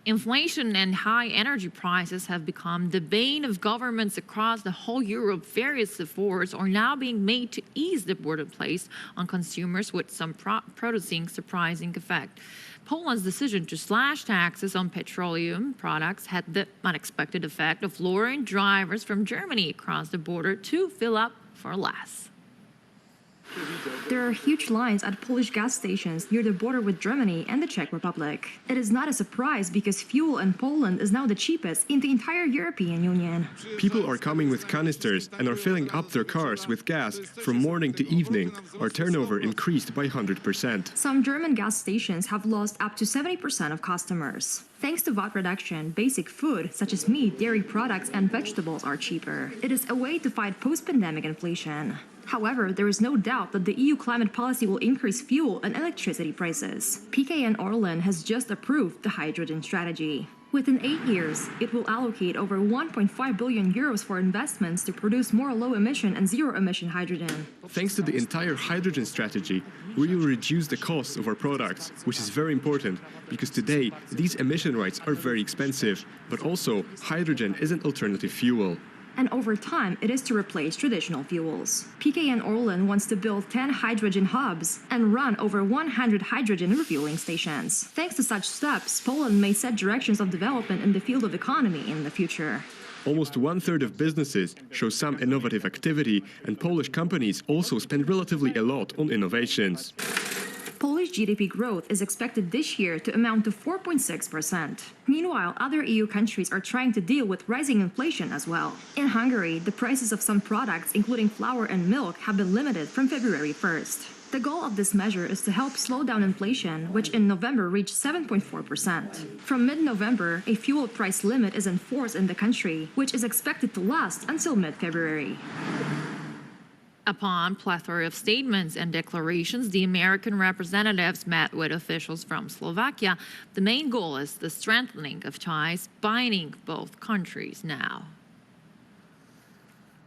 [SPEAKER 4] Inflation and high energy prices have become the bane of governments across the whole Europe. Various efforts are now being made to ease the burden placed on consumers, with some producing surprising effect. Poland's decision to slash taxes on petroleum products had the unexpected effect of luring drivers from Germany across the border to fill up for less.
[SPEAKER 10] There are huge lines at Polish gas stations near the border with Germany and the Czech Republic. It is not a surprise because fuel in Poland is now the cheapest in the entire European Union.
[SPEAKER 12] People are coming with canisters and are filling up their cars with gas from morning to evening. Our turnover increased by 100%.
[SPEAKER 10] Some German gas stations have lost up to 70% of customers. Thanks to VAT reduction, basic food, such as meat, dairy products, and vegetables are cheaper. It is a way to fight post-pandemic inflation. However, there is no doubt that the EU climate policy will increase fuel and electricity prices. PKN Orlen has just approved the hydrogen strategy. Within 8 years, it will allocate over 1.5 billion euros for investments to produce more low-emission and zero-emission hydrogen.
[SPEAKER 12] Thanks to the entire hydrogen strategy, we will reduce the costs of our products, which is very important, because today these emission rights are very expensive, but also hydrogen is an alternative fuel.
[SPEAKER 10] And over time, it is to replace traditional fuels. PKN Orlen wants to build 10 hydrogen hubs and run over 100 hydrogen refueling stations. Thanks to such steps, Poland may set directions of development in the field of economy in the future.
[SPEAKER 12] Almost 1/3 of businesses show some innovative activity, and Polish companies also spend relatively a lot on innovations.
[SPEAKER 10] Polish GDP growth is expected this year to amount to 4.6%. Meanwhile, other EU countries are trying to deal with rising inflation as well. In Hungary, the prices of some products, including flour and milk, have been limited from February 1st. The goal of this measure is to help slow down inflation, which in November reached 7.4%. From mid-November, a fuel price limit is in force in the country, which is expected to last until mid-February.
[SPEAKER 4] Upon plethora of statements and declarations, the American representatives met with officials from Slovakia. The main goal is the strengthening of ties binding both countries now.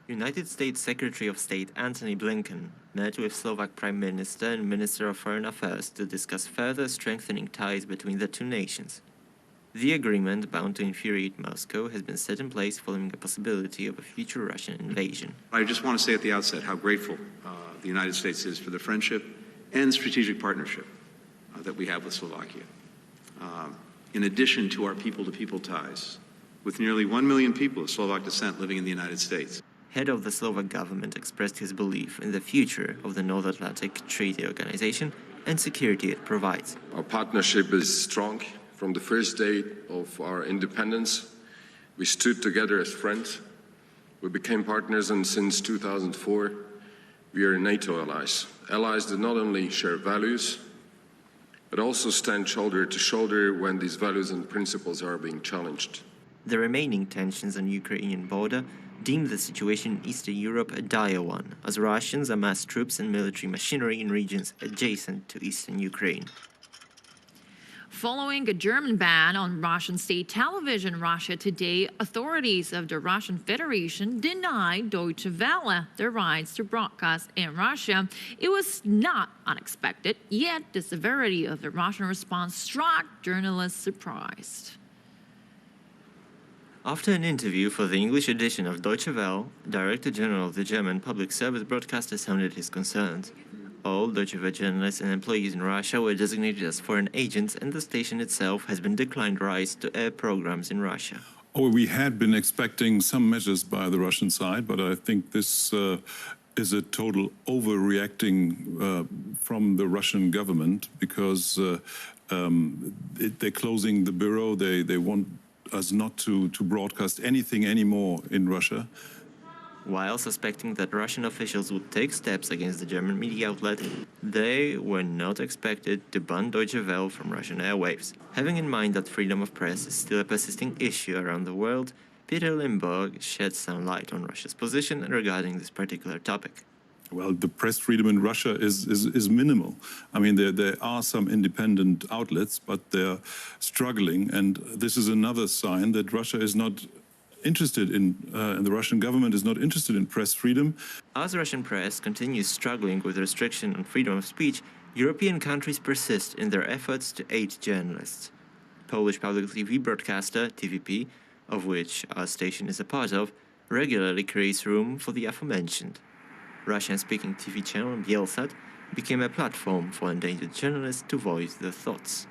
[SPEAKER 5] United States Secretary of State Antony Blinken met with Slovak Prime Minister and Minister of Foreign Affairs to discuss further strengthening ties between the two nations. The agreement, bound to infuriate Moscow, has been set in place following the possibility of a future Russian invasion.
[SPEAKER 6] I just want to say at the outset how grateful the United States is for the friendship and strategic partnership that we have with Slovakia. In addition to our people-to-people ties, with nearly 1 million people of Slovak descent living in the United States.
[SPEAKER 5] Head of the Slovak government expressed his belief in the future of the North Atlantic Treaty Organization and security it provides.
[SPEAKER 7] Our partnership is strong. From the first day of our independence, we stood together as friends. We became partners, and since 2004, we are NATO allies. Allies that not only share values, but also stand shoulder to shoulder when these values and principles are being challenged.
[SPEAKER 5] The remaining tensions on the Ukrainian border deem the situation in Eastern Europe a dire one, as Russians amass troops and military machinery in regions adjacent to eastern Ukraine.
[SPEAKER 4] Following a German ban on Russian state television, Russia Today, authorities of the Russian Federation denied Deutsche Welle the rights to broadcast in Russia. It was not unexpected, yet the severity of the Russian response struck journalists surprised.
[SPEAKER 5] After an interview for the English edition of Deutsche Welle, Director General of the German Public Service Broadcaster sounded his concerns. All Deutsche Welle journalists and employees in Russia were designated as foreign agents, and the station itself has been declined rights to air programs in Russia.
[SPEAKER 23] Oh, we had been expecting some measures by the Russian side, but I think this is a total overreacting from the Russian government, because they're closing the bureau. They want us not to broadcast anything anymore in Russia.
[SPEAKER 5] While suspecting that Russian officials would take steps against the German media outlet, they were not expected to ban Deutsche Welle from Russian airwaves. Having in mind that freedom of press is still a persisting issue around the world, Peter Limburg shed some light on Russia's position regarding this particular topic.
[SPEAKER 23] Well, the press freedom in Russia is minimal. I mean, there are some independent outlets, but they're struggling, and this is another sign that Russia is not interested in, and the Russian government is not interested in press freedom.
[SPEAKER 5] As Russian press continues struggling with restriction on freedom of speech, European countries persist in their efforts to aid journalists. Polish public TV broadcaster, TVP, of which our station is a part of, regularly creates room for the aforementioned. Russian-speaking TV channel Bielsat became a platform for endangered journalists to voice their thoughts.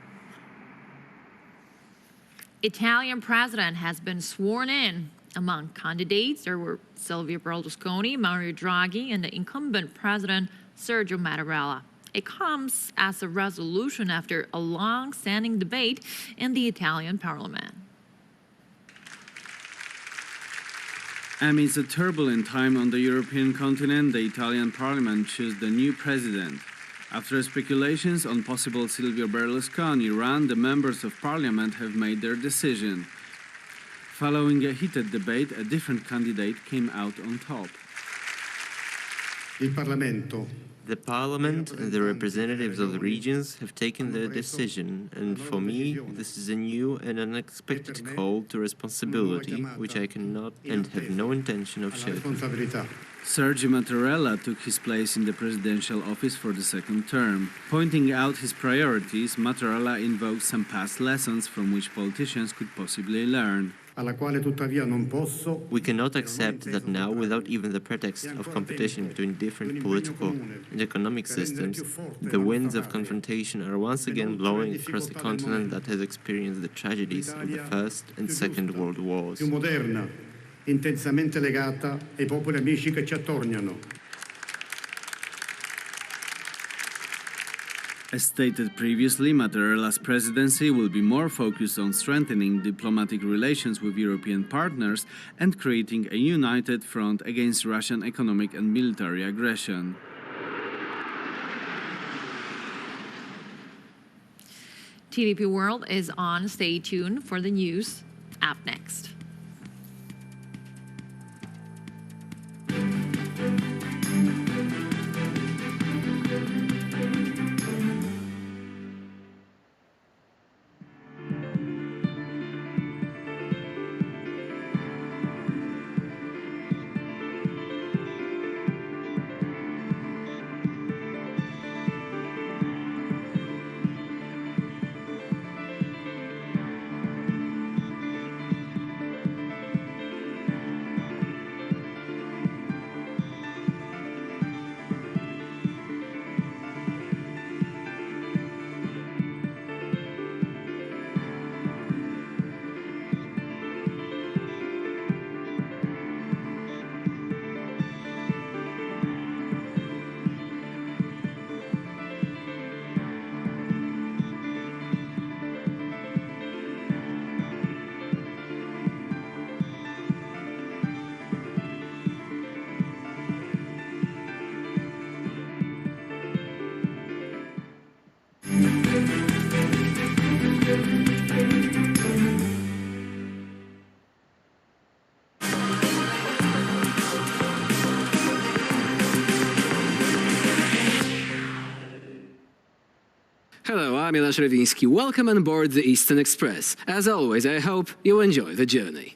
[SPEAKER 4] Italian president has been sworn in. Among candidates, there were Silvio Berlusconi, Mario Draghi, and the incumbent president, Sergio Mattarella. It comes as a resolution after a long-standing debate in the Italian parliament.
[SPEAKER 16] Amidst a turbulent time on the European continent, the Italian parliament chose the new president. After speculations on possible Silvio Berlusconi run, the members of parliament have made their decision. Following a heated debate, a different candidate came out on top.
[SPEAKER 5] The parliament and the representatives of the regions have taken their decision, and for me, this is a new and unexpected call to responsibility, which I cannot and have no intention of shirking.
[SPEAKER 16] Sergio Mattarella took his place in the presidential office for the second term. Pointing out his priorities, Mattarella invoked some past lessons from which politicians could possibly learn.
[SPEAKER 5] We cannot accept that now, without even the pretext of competition between different political and economic systems, the winds of confrontation are once again blowing across a continent that has experienced the tragedies of the First and Second World Wars.
[SPEAKER 11] Intensamente legata ai popoli amici che ci attorniano.
[SPEAKER 16] As stated previously, Mattarella's presidency will be more focused on strengthening diplomatic relations with European partners and creating a united front against Russian economic and military aggression.
[SPEAKER 4] TVP World is on. Stay tuned for the news. Up next.
[SPEAKER 2] Hello, I'm Janusz Rewiński. Welcome on board the Eastern Express. As always, I hope you enjoy the journey.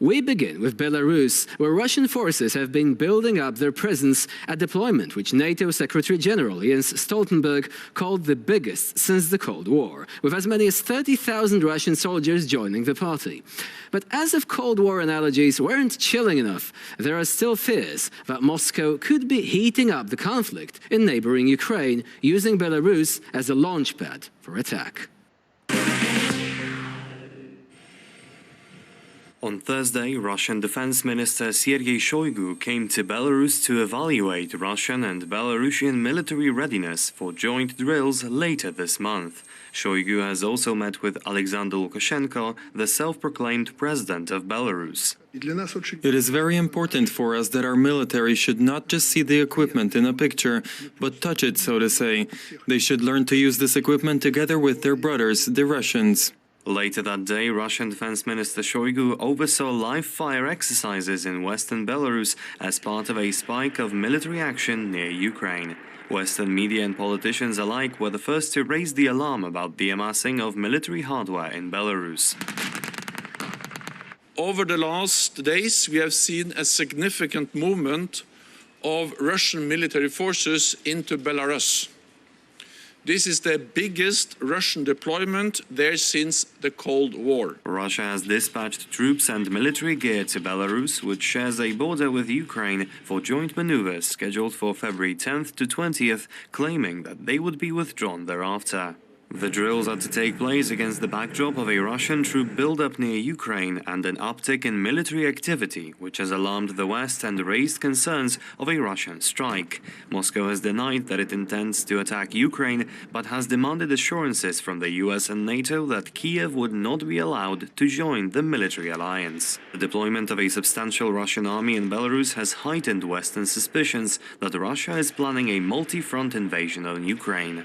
[SPEAKER 2] We begin with Belarus, where Russian forces have been building up their presence, a deployment which NATO Secretary-General Jens Stoltenberg called the biggest since the Cold War, with as many as 30,000 Russian soldiers joining the party. But as if Cold War analogies weren't chilling enough, there are still fears that Moscow could be heating up the conflict in neighboring Ukraine, using Belarus as a launchpad for attack.
[SPEAKER 13] On Thursday, Russian Defense Minister Sergei Shoigu came to Belarus to evaluate Russian and Belarusian military readiness for joint drills later this month. Shoigu has also met with Alexander Lukashenko, the self-proclaimed president of Belarus.
[SPEAKER 1] It is very important for us that our military should not just see the equipment in a picture, but touch it, so to say. They should learn to use this equipment together with their brothers, the Russians.
[SPEAKER 13] Later that day, Russian Defense Minister Shoigu oversaw live-fire exercises in western Belarus as part of a spike of military action near Ukraine. Western media and politicians alike were the first to raise the alarm about the amassing of military hardware in Belarus.
[SPEAKER 9] Over the last days, we have seen a significant movement of Russian military forces into Belarus. This is the biggest Russian deployment there since the Cold War.
[SPEAKER 13] Russia has dispatched troops and military gear to Belarus, which shares a border with Ukraine, for joint maneuvers scheduled for February 10th to 20th, claiming that they would be withdrawn thereafter. The drills are to take place against the backdrop of a Russian troop buildup near Ukraine and an uptick in military activity, which has alarmed the West and raised concerns of a Russian strike. Moscow has denied that it intends to attack Ukraine, but has demanded assurances from the US and NATO that Kiev would not be allowed to join the military alliance. The deployment of a substantial Russian army in Belarus has heightened Western suspicions that Russia is planning a multi-front invasion on Ukraine.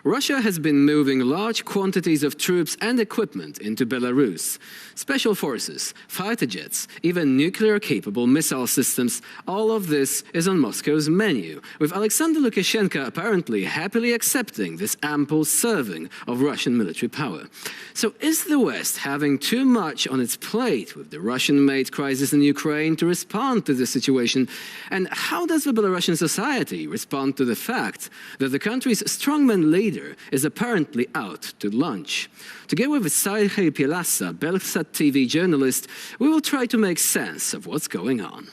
[SPEAKER 2] Russia has been moving large quantities of troops and equipment into Belarus. Special forces, fighter jets, even nuclear-capable missile systems, all of this is on Moscow's menu, with Alexander Lukashenko apparently happily accepting this ample serving of Russian military power. So is the West having too much on its plate with the Russian-made crisis in Ukraine to respond to the situation? And how does the Belarusian society respond to the fact that the country's strongman leader is apparently out to lunch? Together with Serhiy Pielasa, Belsat TV journalist, we will try to make sense of what's going on.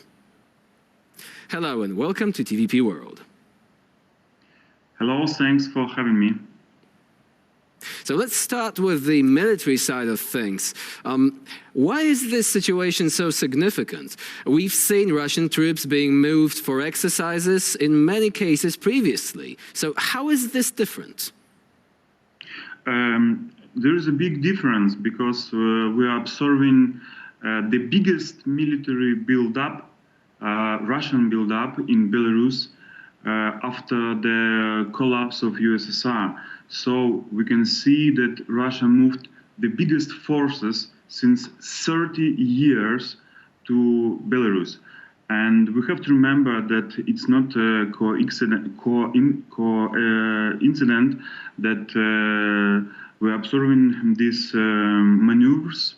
[SPEAKER 2] Hello and welcome to TVP World.
[SPEAKER 14] Hello, thanks for having me.
[SPEAKER 2] So let's start with the military side of things. Why is this situation so significant? We've seen Russian troops being moved for exercises in many cases previously. So how is this different?
[SPEAKER 14] There is a big difference because we are observing the biggest military build-up, Russian build-up in Belarus after the collapse of USSR. So we can see that Russia moved the biggest forces since 30 years to Belarus. And we have to remember that it's not a coincident that we're observing these maneuvers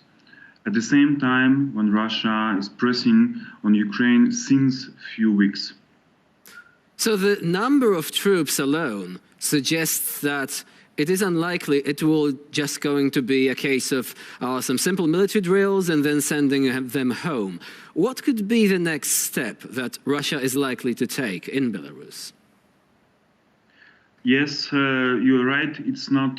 [SPEAKER 14] at the same time when Russia is pressing on Ukraine since few weeks.
[SPEAKER 2] So the number of troops alone suggests that it is unlikely it will just going to be a case of some simple military drills and then sending them home. What could be the next step that Russia is likely to take in Belarus?
[SPEAKER 14] Yes, you're right. It's not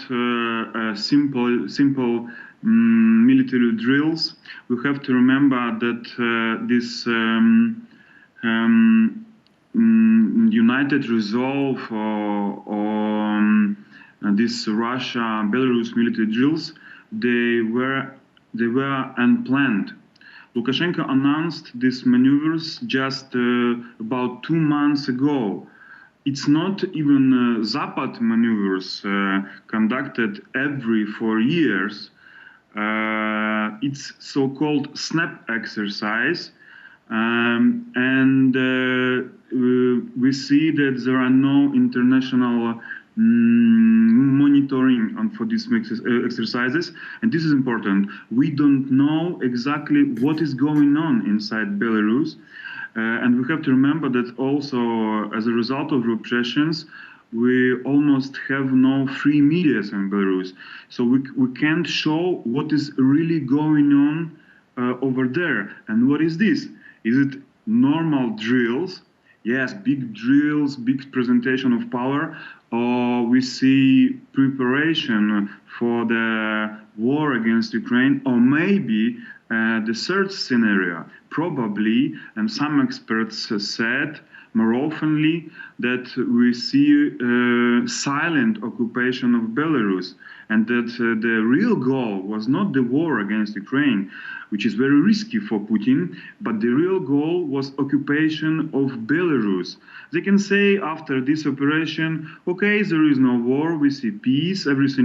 [SPEAKER 14] simple military drills. We have to remember that this united resolve or this Russia-Belarus military drills, they were unplanned. Lukashenko announced these maneuvers just about 2 months ago. It's not even Zapad maneuvers conducted every 4 years. It's so-called snap exercise. We see that there are no international monitoring for these exercises, and this is important. We don't know exactly what is going on inside Belarus, and we have to remember that also as a result of repressions, we almost have no free media in Belarus. So we can't show what is really going on over there. And what is this? Is it normal drills? Yes, big drills, big presentation of power, or we see preparation for the war against Ukraine, or maybe the third scenario, probably, and some experts said more oftenly, that we see silent occupation of Belarus, and that the real goal was not the war against Ukraine, which is very risky for Putin, but the real goal was occupation of Belarus. They can say after this operation, okay, there is no war, we see peace, everything